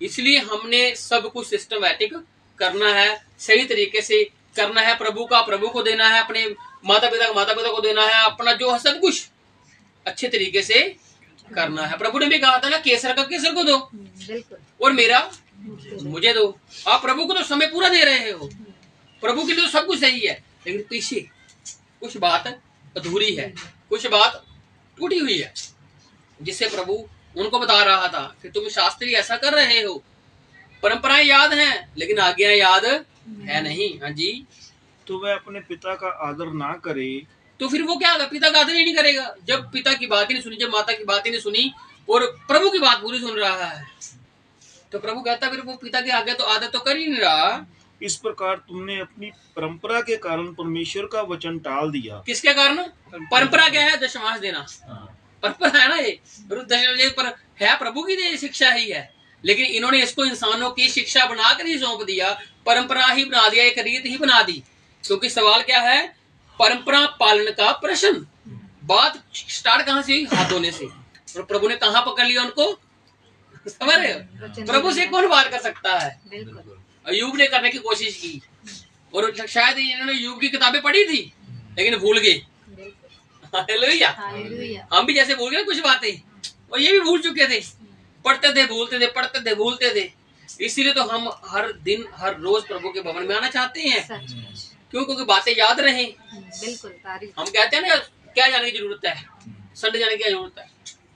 इसलिए हमने सब कुछ सिस्टमैटिक करना है, सही तरीके से करना है। प्रभु का प्रभु को देना है, अपने माता पिता का माता पिता को देना है, अपना जो है सब कुछ अच्छे तरीके से करना है। प्रभु ने भी कहा था ना, केसर का केसर को दो और मेरा मुझे दो। आप प्रभु को तो समय पूरा दे रहे हो, प्रभु के लिए तो सब कुछ सही है, लेकिन पीछे कुछ बात अधूरी है, कुछ बात टूटी हुई है, जिससे प्रभु उनको बता रहा था कि तुम शास्त्री ऐसा कर रहे हो, परंपराएं याद हैं लेकिन आज्ञाएं याद है नहीं। हाँ जी। तो वह अपने पिता का आदर ना करे तो फिर वो क्या होगा? पिता का आदर ही नहीं करेगा। जब पिता की बात ही नहीं सुनी, जब माता की बात ही नहीं सुनी और प्रभु की बात पूरी सुन रहा है, तो प्रभु कहता फिर वो पिता की आज्ञा तो आदर तो कर ही नहीं रहा। इस प्रकार तुमने अपनी परंपरा के कारण परमेश्वर का वचन टाल दिया। किसके कारण? परंपरा क्या है? दशमांश देना परंपरा है ना। ये दशमांश पर है, प्रभु की शिक्षा ही है, लेकिन इन्होंने इसको इंसानों की शिक्षा बनाकर ही सौंप दिया, परंपरा ही बना दिया, एक रीत ही बना दी। क्योंकि सवाल क्या है? परंपरा पालन का प्रश्न। बात स्टार्ट कहाँ से हुई? हाथ धोने से। और प्रभु ने कहाँ पकड़ लिया उनको? समझ रहे हो? प्रभु से कौन बात कर सकता है? अय्यूब ने करने की कोशिश की और शायद इन्होंने अय्यूब की किताबें पढ़ी थी लेकिन भूल गए। हालेलुया। हम भी जैसे भूल गए कुछ बातें, और ये भी भूल चुके थे, पढ़ते थे भूलते थे, पढ़ते थे भूलते थे। इसीलिए तो हम हर दिन हर रोज प्रभु के भवन में आना चाहते हैं। क्यों? क्योंकि बातें याद रहे। हम कहते हैं ना, क्या जाने की जरूरत है, संडे जाने की क्या जरूरत है,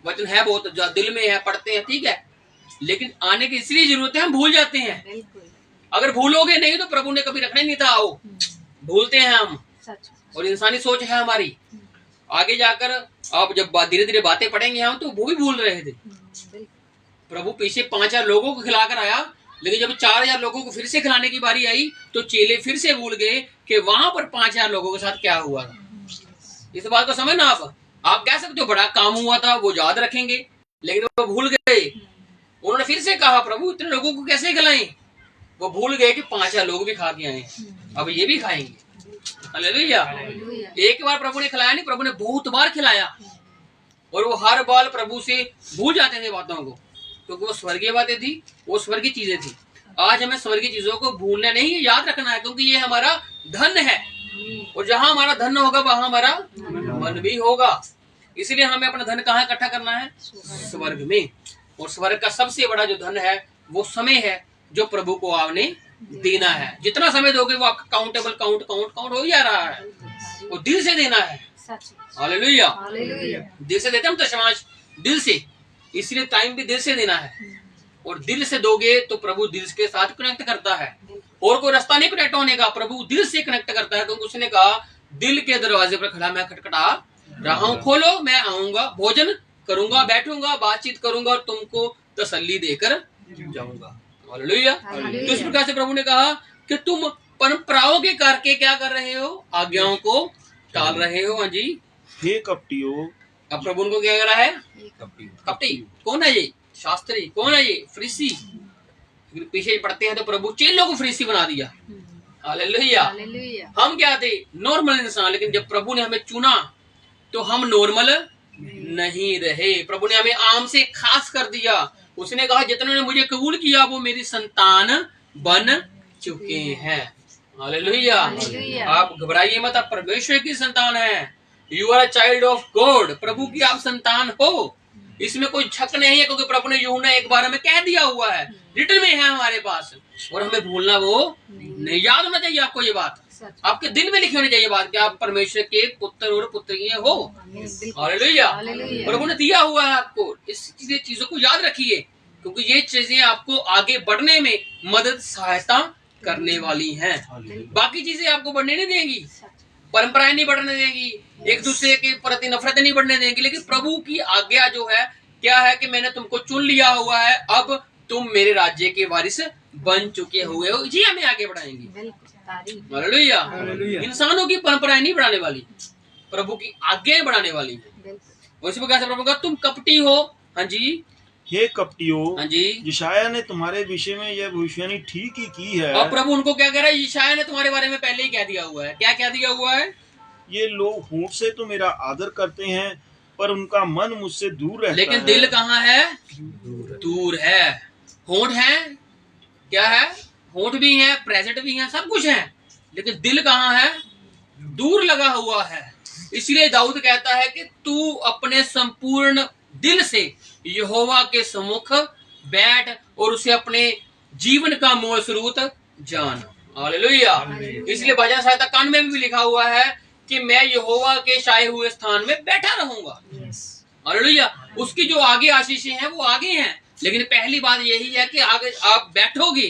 वचन है बहुत दिल में है, पढ़ते हैं, ठीक है, लेकिन आने की इसलिए जरूरत है, हम भूल जाते हैं। अगर भूलोगे नहीं तो प्रभु ने कभी रखना ही नहीं था। आओ, भूलते हैं हम, और इंसानी सोच है हमारी। आगे जाकर अब जब धीरे धीरे बातें पढ़ेंगे हम, तो वो भी भूल रहे थे। प्रभु पीछे 5000 लोगों को खिलाकर आया, लेकिन जब 4000 लोगों को फिर से खिलाने की बारी आई तो चेले फिर से भूल गए कि वहां पर 5000 लोगों के साथ क्या हुआ था। इस बात को समझना। आप कह सकते हो बड़ा काम हुआ था, वो याद रखेंगे, लेकिन वो भूल गए। उन्होंने फिर से कहा, प्रभु इतने लोगों को कैसे खिलाएं? वो भूल गए कि 5000 लोग भी खा के आए, अब ये भी खाएंगे। हालेलुया। एक बार प्रभु ने खिलाया नहीं, प्रभु ने बहुत बार खिलाया, और वो हर बार प्रभु से भूल जाते थे बातों को, क्योंकि वो स्वर्गीय बातें थी, वो स्वर्गीय चीजें थी। आज हमें स्वर्गीय चीजों को भूलना नहीं, याद रखना है, क्योंकि ये हमारा धन है, और जहां हमारा धन होगा वहां हमारा मन भी होगा। इसलिए हमें अपना धन कहाँ इकट्ठा करना है? स्वर्ग में। और स्वर्ग का सबसे बड़ा जो धन है वो समय है, जो प्रभु को आपने देना है। जितना समय दोगे वो आपका काउंटेबल काउंट हो जा रहा है, वो दिल से देना है। हालेलुया। दिल से देते हम दशमांश, दिल से। इसलिए टाइम भी दिल से देना है, और दिल से दोगे तो प्रभु दिल के साथ कनेक्ट करता है, और कोई रास्ता नहीं कनेक्ट होने का, प्रभु दिल से कनेक्ट करता है। क्योंकि उसने कहा, दिल के दरवाजे पर खड़ा मैं खटखटा रहा हूँ, खोलो, मैं आऊंगा, भोजन करूंगा, बैठूंगा, बातचीत करूंगा और तुमको तसल्ली देकर जाऊंगा। हालेलुया। तो इस प्रकार से प्रभु ने कहा कि तुम परंपराओं के करके क्या कर रहे हो, आज्ञाओं को टाल रहे हो। हाँ जी, हे कपटियों। अब प्रभु उनको क्या कह रहा है, कपटी। कौन है ये? शास्त्री। कौन है ये? फरीसी। पीछे पढ़ते हैं तो प्रभु चेलों को फरीसी बना दिया। हालेलुया। हम क्या थे? नॉर्मल इंसान। लेकिन जब प्रभु ने हमें चुना तो हम नॉर्मल नहीं रहे। प्रभु ने हमें आम से खास कर दिया। उसने कहा जितने ने मुझे कबूल किया वो मेरी संतान बन चुके हैं। हालेलुया। आप घबराइए मत, आप परमेश्वर की संतान है। You are a child of God. प्रभु की आप संतान हो, इसमें कोई शक नहीं है, क्योंकि प्रभु ने यूहन्ना 1:12 में कह दिया हुआ है, रिटन में है हमारे पास। और हमें भूलना वो नहीं, याद होना चाहिए आपको ये बात, आपके दिल में लिखी होनी चाहिए बात कि आप परमेश्वर के पुत्र और पुत्रियां हो। हालेलुया। प्रभु ने दिया हुआ है आपको। इस चीजों को याद रखिए, क्योंकि ये चीजें आपको आगे बढ़ने में मदद सहायता करने वाली हैं। बाकी चीजें आपको बढ़ने नहीं देंगी, परंपराएं नहीं बढ़ने देंगी, एक दूसरे के प्रति नफरत नहीं बढ़ने देंगी। लेकिन प्रभु की आज्ञा जो है क्या है कि मैंने तुमको चुन लिया हुआ है, अब तुम मेरे राज्य के वारिस बन चुके हुए हो, जी हमें आगे बढ़ाएंगे। हालेलुया। इंसानों की परंपराएं नहीं बढ़ाने वाली, प्रभु की आज्ञाएं बढ़ाने वाली है। उसी प्रकार से प्रभु का तुम कपटी हो। हाँ जी, हे कपटियों। हाँ जी, यशायाह ने तुम्हारे विषय में यह भविष्यवाणी ठीक ही की है। और प्रभु उनको क्या कह रहा है? यशायाह ने तुम्हारे बारे में पहले ही कह दिया हुआ है। क्या कह दिया हुआ है? ये लोग होंठ से तो मेरा आदर करते हैं, पर उनका मन मुझसे दूर रहता है। लेकिन दिल कहाँ है? दूर है। होंठ है, क्या है? होंठ भी है, प्रेजेंट भी है, सब कुछ है, लेकिन दिल कहाँ है? दूर लगा हुआ है। इसलिए दाऊद कहता है कि तू अपने संपूर्ण दिल से यहोवा के सम्मुख बैठ और उसे अपने जीवन का मूल स्रोत जान। हालेलुया। इसलिए भजन संहिता कान में भी लिखा हुआ है कि मैं यहोवा के छाए हुए स्थान में बैठा रहूंगा। हालेलुया। उसकी जो आगे आशीषें हैं वो आगे हैं, लेकिन पहली बात यही है कि आगे आप बैठोगे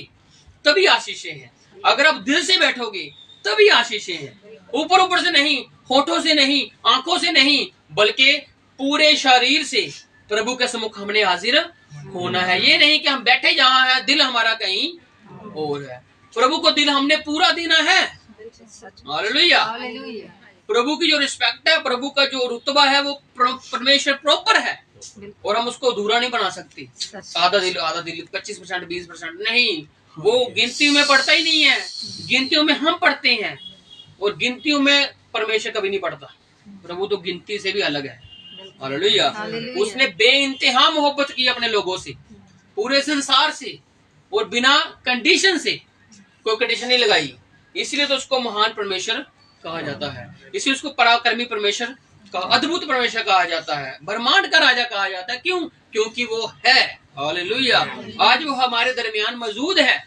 तभी आशीषें हैं। अगर आप दिल से बैठोगे तभी आशीषें हैं। ऊपर ऊपर से नहीं, होठों से नहीं, आंखों से नहीं, बल्कि पूरे शरीर से प्रभु के सम्मुख हमने हाजिर होना है। ये नहीं कि हम बैठे जहां है, दिल हमारा कहीं और है। प्रभु को दिल हमने पूरा देना है। हालेलुया। प्रभु की जो रिस्पेक्ट है, प्रभु का जो रुतबा है, वो परमेश्वर प्रॉपर है, और हम उसको अधूरा नहीं बना सकते। आधा दिल 25%, 20% नहीं, वो गिनतियों में पड़ता ही नहीं है। गिनतियों में हम पढ़ते हैं, और गिनतियों में परमेश्वर कभी नहीं पढ़ता। प्रभु तो गिनती से भी अलग है। हालेलुया। उसने बेइंतहा मोहब्बत की अपने लोगों से, पूरे संसार से, और बिना कंडीशन से, कोई कंडीशन नहीं लगाई। इसलिए तो उसको महान परमेश्वर कहा जाता है। इसलिए उसको पराक्रमी परमेश्वर का, अद्भुत परमेश्वर कहा जाता है, ब्रह्मांड का राजा कहा जाता है। क्यों? क्योंकि वो है। हालेलुया। आज वो हमारे दरमियान मौजूद है।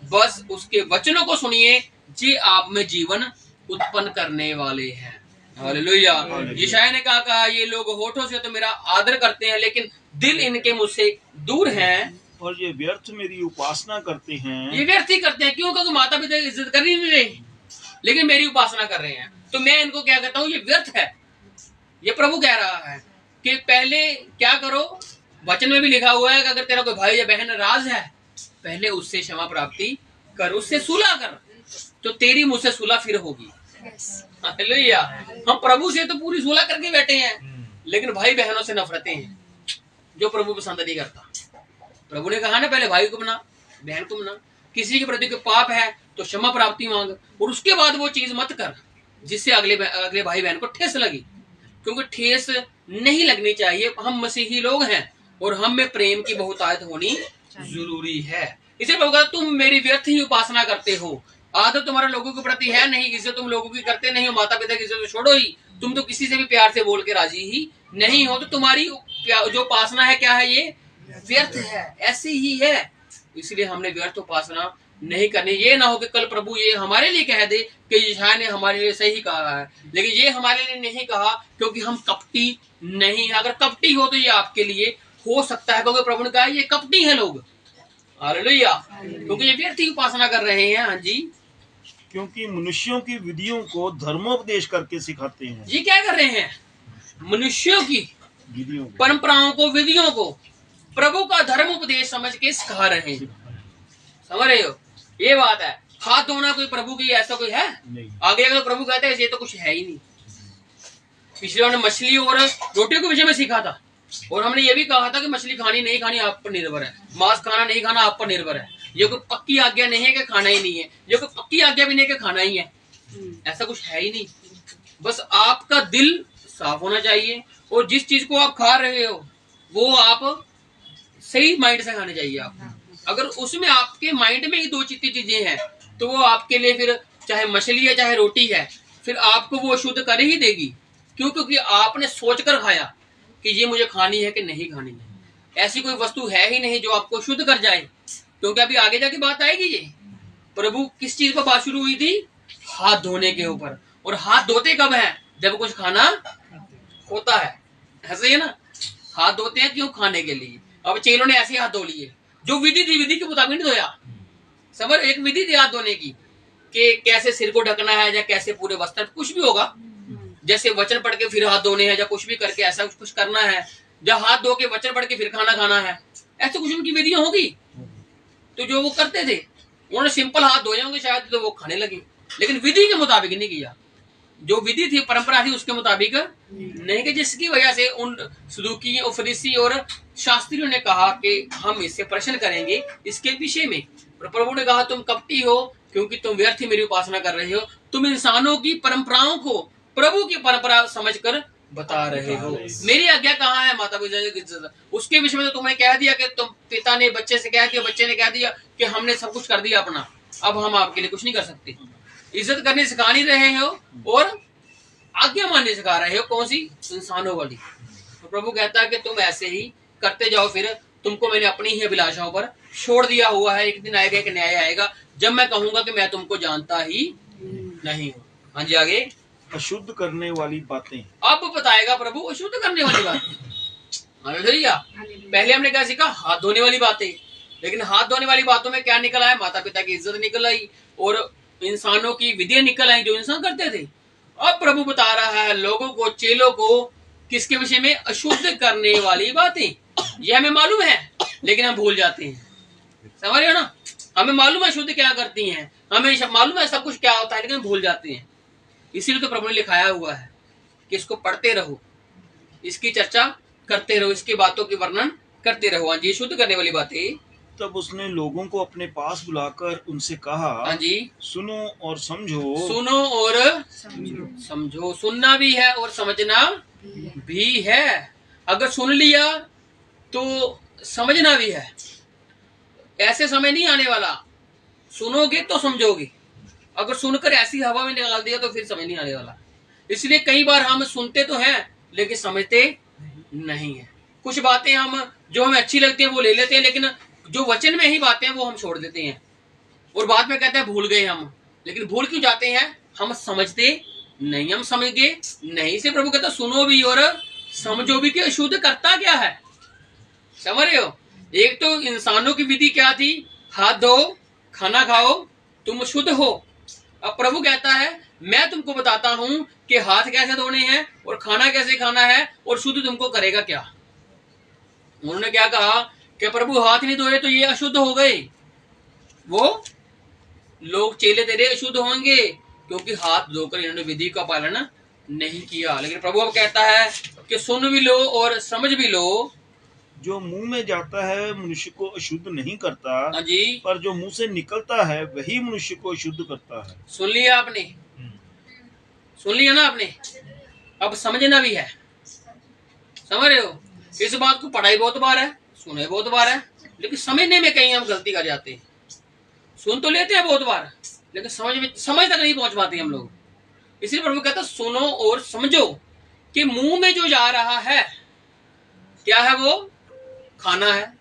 बस उसके वचनों को सुनिए, जी आप में जीवन उत्पन्न करने वाले हैं। हालेलुया। यशायाह ने कहा ये लोग होठों से तो मेरा आदर करते हैं, लेकिन दिल इनके मुझसे दूर हैं, और ये व्यर्थ मेरी उपासना करते हैं। ये व्यर्थ ही करते हैं। क्यों? क्योंकि माता पिता की इज्जत कर ही नहीं रहे, लेकिन मेरी उपासना कर रहे हैं। तो मैं इनको क्या कहता हूँ? ये व्यर्थ है। ये प्रभु कह रहा है कि पहले क्या करो, वचन में भी लिखा हुआ है कि अगर तेरा कोई भाई या बहन नाराज है, पहले उससे क्षमा प्राप्ति कर, उससे सुलह कर, तो तेरी मुझसे सुलह फिर होगी। हालेलुया। हम प्रभु से तो पूरी सुलह करके बैठे हैं, लेकिन भाई बहनों से नफरतें हैं, जो प्रभु पसंद नहीं करता। प्रभु ने कहा ना, पहले भाई को बना, बहन को बना। किसी के प्रति कोई पाप है तो क्षमा प्राप्ति मांग, और उसके बाद वो चीज मत कर जिससे अगले भाई बहन को ठेस लगी, क्योंकि ठेस नहीं लगनी चाहिए। हम मसीही लोग हैं, और हम में प्रेम की बहुतायत होनी जरूरी है। इसे प्रभु कहा तुम मेरी व्यर्थ ही उपासना करते हो। आदत तुम्हारे लोगों के प्रति है नहीं, इज्जत तुम लोगों की करते नहीं हो। माता पिता की इज्जत तो छोड़ो ही, तुम तो किसी से भी प्यार से बोल के राजी ही नहीं हो। तो तुम्हारी जो उपासना है क्या है? ये व्यर्थ है, ऐसी ही है। इसलिए हमने व्यर्थ उपासना नहीं करनी। ये ना हो कि कल प्रभु ये हमारे लिए कह दे कि यशायाह ने हमारे लिए सही कहा है, लेकिन ये हमारे लिए नहीं कहा क्योंकि हम कपटी नहीं है। अगर कपटी हो तो ये आपके लिए हो सकता है, क्योंकि प्रभु ने कहा ये कपटी है लोग। हालेलुया। क्योंकि ये व्यर्थ ही उपासना कर रहे हैं। हाँ जी, क्योंकि मनुष्यों की विधियों को धर्मोपदेश करके सिखाते हैं। ये क्या कर रहे हैं? मनुष्यों की विधियों, परंपराओं को, विधियों को प्रभु का धर्म उपदेश समझ के सिखा रहे हैं। समझ रहे हो, ये बात है। हाथ धोना कोई प्रभु की ऐसा कोई है नहीं। आगे अगर प्रभु कहते हैं ये तो कुछ है ही नहीं। पिछले हमने मछली और रोटी के विषय में सीखा था, और हमने ये भी कहा था कि मछली खानी नहीं खानी आप पर निर्भर है, मांस खाना नहीं खाना आप पर निर्भर है। ये कोई पक्की आज्ञा नहीं है कि खाना ही नहीं है, ये कोई पक्की आज्ञा भी नहीं कि खाना ही है, ऐसा कुछ है ही नहीं। बस आपका दिल साफ होना चाहिए, और जिस चीज को आप खा रहे हो वो आप सही माइंड से खाने चाहिए आप। अगर उसमें आपके माइंड में ही दो चीजें हैं तो वो आपके लिए फिर चाहे मछली है चाहे रोटी है, फिर आपको वो शुद्ध कर ही देगी। क्यों? क्योंकि आपने सोचकर खाया कि ये मुझे खानी है कि नहीं खानी है। ऐसी कोई वस्तु है ही नहीं जो आपको शुद्ध कर जाए, क्योंकि अभी आगे जाके बात आएगी। ये प्रभु किस चीज पर बात शुरू हुई थी? हाथ धोने के ऊपर। और हाथ धोते कब है? जब कुछ खाना होता है, ऐसे ही ना, हाथ धोते हैं क्यों? खाने के लिए। अब चेलों ने ऐसे हाथ धो लिए, जो विधि थी विधि के मुताबिक नहीं धोया। समझ, एक विधि थी हाथ धोने की कि कैसे सिर को ढकना है या कैसे पूरे वस्त्र, कुछ भी होगा, जैसे वचन पढ़ के फिर हाथ धोने हैं या कुछ भी करके ऐसा कुछ करना है, जब हाथ धो के वचन पढ़ के फिर खाना खाना है, ऐसे कुछ उनकी विधियां होगी। तो जो वो करते थे उन्होंने सिंपल हाथ धोए होंगे शायद, तो वो खाने लगे, लेकिन विधि के मुताबिक नहीं किया। जो विधि थी परंपरा थी उसके मुताबिक नहीं, कि जिसकी वजह से उन सदूकी और फरीसी और शास्त्रियों ने कहा कि हम इससे प्रश्न करेंगे इसके विषय में। प्रभु ने कहा तुम कपटी हो क्योंकि तुम व्यर्थ ही मेरी उपासना कर रहे हो, तुम इंसानों की परंपराओं को प्रभु की परंपरा समझकर बता रहे हो। मेरी आज्ञा कहाँ है? माता पिता की इज्जत, उसके विषय में तो तुमने कह दिया कि तुम पिता ने बच्चे से कह दिया, बच्चे ने कह दिया कि हमने सब कुछ कर दिया अपना, अब हम आपके लिए कुछ नहीं कर सकते। इज्जत करनी सिखा नहीं रहे हो और आज्ञा मानने सिखा रहे हो, कौन सी? इंसानों वाली। तो प्रभु कहता है कि तुम ऐसे ही करते जाओ, फिर तुमको मैंने अपनी ही अभिलाषाओं पर छोड़ दिया हुआ है। एक दिन आएगा, एक न्याय आएगा जब मैं कहूंगा कि मैं तुमको जानता ही नहीं हूँ। हाँ जी, आगे। अशुद्ध करने वाली बातें। अब बताएगा प्रभु अशुद्ध करने वाली बातें। हालेलुया। पहले हमने क्या सीखा? हाथ धोने वाली बातें। लेकिन हाथ धोने वाली बातों में क्या निकल आया? माता पिता की इज्जत निकल आई और इंसानों की विधियां निकल आई जो इंसान करते थे। अब प्रभु बता रहा है लोगों को, चेलों को, किसके विषय में? अशुद्ध करने वाली बातें। ये हमें मालूम है लेकिन हम भूल जाते हैं। समझ रहे हो ना? हमें मालूम है शुद्ध क्या करती हैं, हमें मालूम है सब कुछ क्या होता है, लेकिन भूल जाते हैं। इसीलिए तो प्रभु ने लिखाया हुआ है कि इसको पढ़ते रहो, इसकी चर्चा करते रहो, इसकी बातों की वर्णन करते रहो। हाँ जी, शुद्ध करने वाली बातें। तब उसने लोगों को अपने पास बुलाकर उनसे कहा, हाँ जी, सुनो और समझो। सुनो और समझो। सुनना भी है और समझना भी है। अगर सुन लिया तो समझना भी है। ऐसे समय नहीं आने वाला, सुनोगे तो समझोगे। अगर सुनकर ऐसी हवा में निकाल दिया तो फिर समझ नहीं आने वाला। इसलिए कई बार हम सुनते तो हैं लेकिन समझते नहीं है। कुछ बातें हम जो हमें अच्छी लगती हैं वो ले लेते हैं, लेकिन जो वचन में ही बातें हैं वो हम छोड़ देते हैं और बाद में कहते हैं भूल गए हम। लेकिन भूल क्यों जाते हैं? हम समझते नहीं, हम समझ गए नहीं। से प्रभु कहता सुनो भी और समझो भी कि अशुद्ध करता क्या है। समझ रहे हो? एक तो इंसानों की विधि क्या थी? हाथ धो, खाना खाओ, तुम शुद्ध हो। अब प्रभु कहता है मैं तुमको बताता हूं कि हाथ कैसे धोने हैं और खाना कैसे खाना है और शुद्ध तुमको करेगा क्या। उन्होंने क्या कहा कि प्रभु हाथ नहीं धोए तो ये अशुद्ध हो गए। वो लोग चेले तेरे अशुद्ध होंगे क्योंकि हाथ धोकर इन्होंने विधि का पालन नहीं किया। लेकिन प्रभु अब कहता है कि सुन भी लो और समझ भी लो। जो मुंह में जाता है मनुष्य को अशुद्ध नहीं करता, हाँ जी, पर जो मुंह से निकलता है वही मनुष्य को अशुद्ध करता है। सुन लिया आपने? सुन लिया ना आपने? अब समझना भी है। समझ रहे हो? इस बात को पढ़ाई बहुत बार है, सुने बहुत बार है, लेकिन समझने में कहीं हम गलती कर जाते हैं। सुन तो लेते हैं बहुत बार लेकिन समझ तक नहीं पहुंच पाते हम लोग। इसलिए प्रभु कहता सुनो और समझो कि मुंह में जो जा रहा है क्या है? वो खाना है।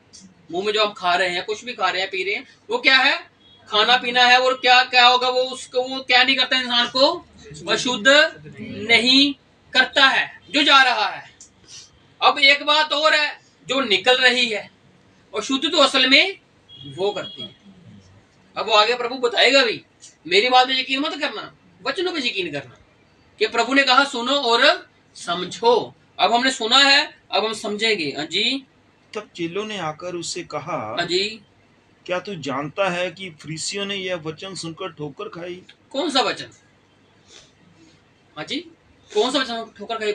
मुंह में जो हम खा रहे हैं, कुछ भी खा रहे हैं, पी रहे हैं, वो क्या है? खाना पीना है। और क्या क्या होगा? वो उसको वो क्या नहीं करता? इंसान को अशुद्ध नहीं करता है जो जा रहा है। अब एक बात और है जो निकल रही है, और शुद्ध तो असल में वो करती है। अब वो आगे प्रभु बताएगा भी। मेरी बात में यकीन मत करना, वचनों पे यकीन करना कि प्रभु ने कहा सुनो और समझो। अब हमने सुना है, अब हम समझेंगे। हाँ जी। तब चेलों ने आकर उससे कहा, हाँ जी, क्या तू जानता है कि फरीसियों ने यह वचन सुनकर ठोकर खाई? कौन सा वचन? हाँ जी, कौन सा वचन ठोकर खाई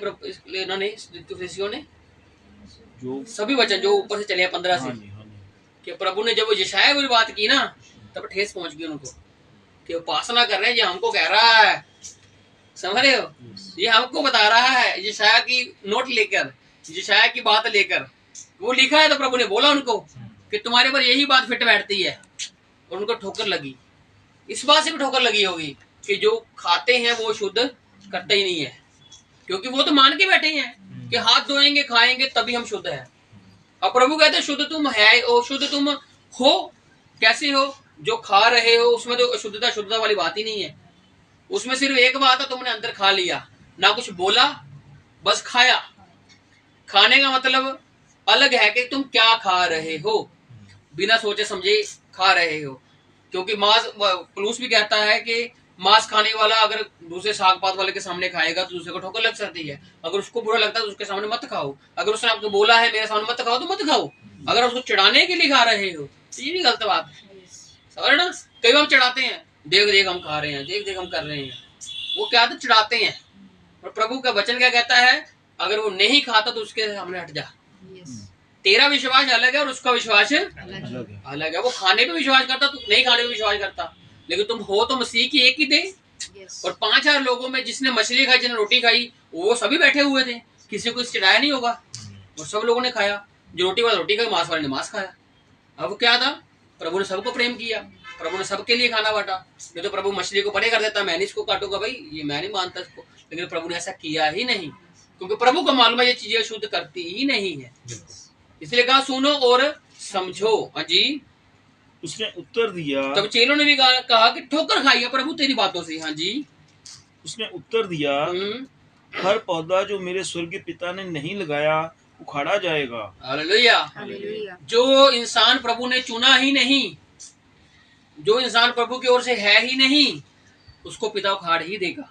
इन्होंने, फरीसियों ने? जो सभी वचन जो ऊपर से चले हैं 15 से, हाँ जी, हाँ जी। कि प्रभु ने जब वो यशाया वाली बात की ना, तब ठेस पहुंच गई उनको कि उपासना कर रहे हैं, ये हमको कह रहा है, समझ रहे हो, ये हमको बता रहा है यशाया की नोट लेकर, यशाया की बात लेकर वो लिखा है। तो प्रभु ने बोला उनको कि तुम्हारे पर यही बात फिट बैठती है, और उनको ठोकर लगी। इस बात से भी ठोकर लगी होगी कि जो खाते हैं वो शुद्ध करते ही नहीं है, क्योंकि वो तो मान के बैठे हैं कि हाथ धोएंगे खाएंगे तभी हम शुद्ध है। अब प्रभु कहते हैं शुद्ध तुम है, और शुद्ध तुम हो, कैसे हो? जो खा रहे हो उसमें तो शुद्धता वाली बात ही नहीं है। उसमें सिर्फ एक बात है, तुमने अंदर खा लिया, ना कुछ बोला, बस खाया। खाने का मतलब अलग है कि तुम क्या खा रहे हो, बिना सोचे समझे खा रहे हो। क्योंकि मांस, पुलूस भी कहता है कि मांस खाने वाला अगर दूसरे साग पात वाले के सामने खाएगा तो दूसरे को ठोकर लग सकती है। अगर उसको बुरा लगता है तो उसके सामने मत खाओ। अगर उसने आपको बोला है मेरे सामने मत खाओ तो मत खाओ। अगर उसको चिढ़ाने के लिए खा रहे हो तो ये भी गलत बात है, समझ ना। कई बार चिढ़ाते हैं, देख देख हम खा रहे हैं, देख देख हम कर रहे हैं, वो क्या तो चिढ़ाते हैं। और प्रभु का वचन क्या कहता है, अगर वो नहीं खाता तो उसके सामने हट जा। तेरा विश्वास अलग है और उसका विश्वास अलग है। वो खाने पे विश्वास करता, तू नहीं खाने पे विश्वास करता, लेकिन तुम हो तो मसीह की एक ही थे। और 5,000 लोगों में जिसने मछली खाई, जिसने रोटी खाई, वो सभी बैठे हुए थे, किसी को चिढ़ाया नहीं होगा, और सब लोगों ने खाया। जो रोटी वाला रोटी खाई, मांस वाले ने मांस खाया। अब क्या था, प्रभु ने सबको प्रेम किया, प्रभु ने सबके लिए खाना बांटा। नहीं तो प्रभु मछली को परे कर देता, मैं नहीं इसको काटूंगा भाई, ये मैं नहीं मानता इसको। लेकिन प्रभु ने ऐसा किया ही नहीं, क्योंकि प्रभु को मालूम है ये चीजें शुद्ध करती ही नहीं है। इसलिए कहा सुनो और समझो। हाँ जी। उसने उत्तर दिया, तब चेलों ने भी कहा कि ठोकर खाई है प्रभु तेरी बातों से। हाँ जी। उसने उत्तर दिया, हर पौधा जो मेरे स्वर्गीय पिता ने नहीं लगाया उखाड़ा जाएगा। हालेलुया। जो इंसान प्रभु ने चुना ही नहीं, जो इंसान प्रभु की ओर से है ही नहीं, उसको पिता उखाड़ ही देगा।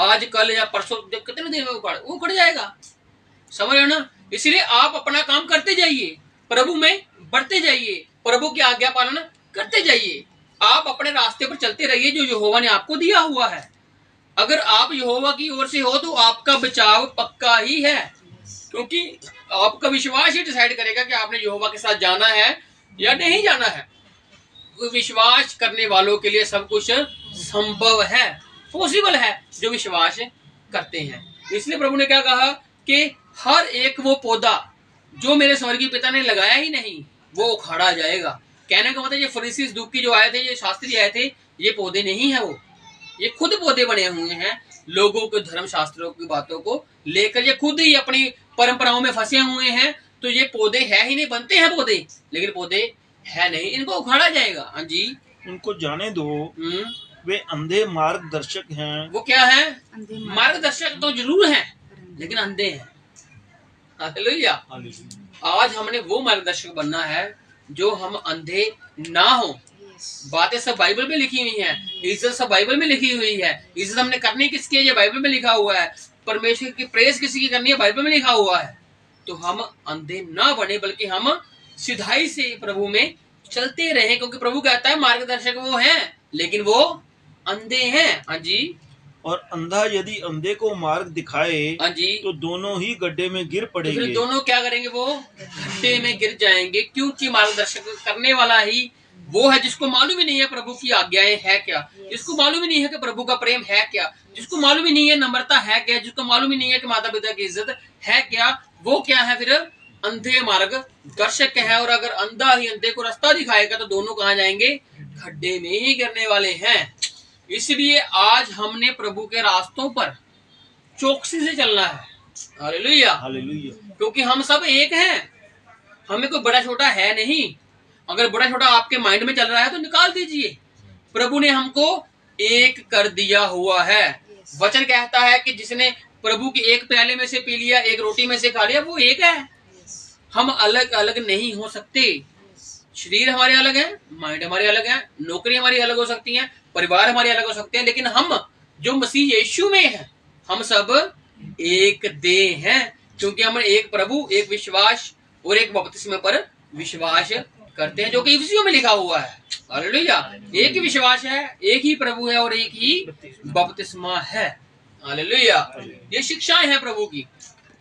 आज कल या परसों, जब कितने दिन में उखड़ जाएगा, समझ रहे हो ना। इसलिए आप अपना काम करते जाइए, प्रभु में बढ़ते जाइए, प्रभु की आज्ञा पालन करते जाइए। आप अपने रास्ते पर चलते रहिए जो यहोवा ने आपको दिया हुआ है। अगर आप यहोवा की ओर से हो तो आपका बचाव पक्का ही है, क्योंकि आपका विश्वास ही डिसाइड करेगा कि आपने यहोवा के साथ जाना है या नहीं जाना है। विश्वास करने वालों के लिए सब कुछ संभव है, पॉसिबल है, जो विश्वास करते हैं। इसलिए प्रभु ने क्या कहा कि हर एक वो पौधा जो मेरे स्वर्गीय पिता ने लगाया ही नहीं, वो उखाड़ा जाएगा। कहने का मतलब ये फरीसी सदूकी जो आए थे, ये शास्त्री आए थे, ये पौधे नहीं है, वो ये खुद पौधे बने हुए हैं। लोगों के धर्म शास्त्रों की बातों को लेकर ये खुद ही अपनी परंपराओं में फंसे हुए हैं। तो ये पौधे है ही नहीं, बनते हैं पौधे लेकिन पौधे है नहीं, इनको उखाड़ा जाएगा। हाँ जी। उनको जाने दो, वे अंधे मार्गदर्शक हैं। वो क्या है? मार्गदर्शक तो जरूर हैं लेकिन अंधे हैं। हालेलुया। आज हमने वो मार्गदर्शक बनना है जो हम अंधे ना हो। बातें सब बाइबल में लिखी हुई हैं, इज्जत सब बाइबल में लिखी हुई है। इज्जत हमने करनी किसकी है, ये बाइबल में लिखा हुआ है। परमेश्वर की प्रेस किसी की करनी है, बाइबल में लिखा हुआ है। तो हम अंधे ना बने, बल्कि हम सिधाई से प्रभु में चलते रहे, क्योंकि प्रभु कहता है मार्गदर्शक वो हैं लेकिन वो अंधे हैं। हाँ जी। और अंधा यदि अंधे को मार्ग दिखाए, हाँ जी, तो दोनों ही गड्ढे में गिर पड़ेंगे। तो दोनों क्या करेंगे, वो गड्ढे में गिर जाएंगे, क्योंकि मार्गदर्शक करने वाला ही वो है जिसको मालूम ही नहीं है प्रभु की आज्ञाएं है क्या, जिसको मालूम ही नहीं है कि प्रभु का प्रेम है क्या, जिसको मालूम ही नहीं है नम्रता है क्या, जिसको मालूम ही नहीं है कि माता पिता की इज्जत है क्या, वो क्या है फिर अंधे मार्गदर्शक है। और अगर अंधा ही अंधे को रास्ता दिखाएगा तो दोनों कहाँ जाएंगे, खड्डे में ही गिरने वाले हैं। इसलिए आज हमने प्रभु के रास्तों पर चौकसी से चलना है। Hallelujah, hallelujah. क्योंकि हम सब एक हैं, हमें कोई बड़ा छोटा है नहीं। अगर बड़ा छोटा आपके माइंड में चल रहा है तो निकाल दीजिए। प्रभु ने हमको एक कर दिया हुआ है। वचन कहता है कि जिसने प्रभु की एक प्याले में से पी लिया, एक रोटी में से खा लिया, वो एक है। हम अलग अलग नहीं हो सकते। शरीर हमारे अलग है, माइंड हमारे अलग है, नौकरी हमारी अलग हो सकती है, परिवार हमारे अलग हो सकते हैं, लेकिन हम जो मसीह यीशु में हैं, हम सब एक देह हैं, क्योंकि हम एक प्रभु, एक विश्वास और एक बपतिस्मे पर विश्वास करते हैं, जो कि इफिसियों में लिखा हुआ है। हालेलुया। एक ही विश्वास है, एक ही प्रभु है और एक ही बपतिस्मा है। हालेलुया। ये शिक्षाएं हैं प्रभु की,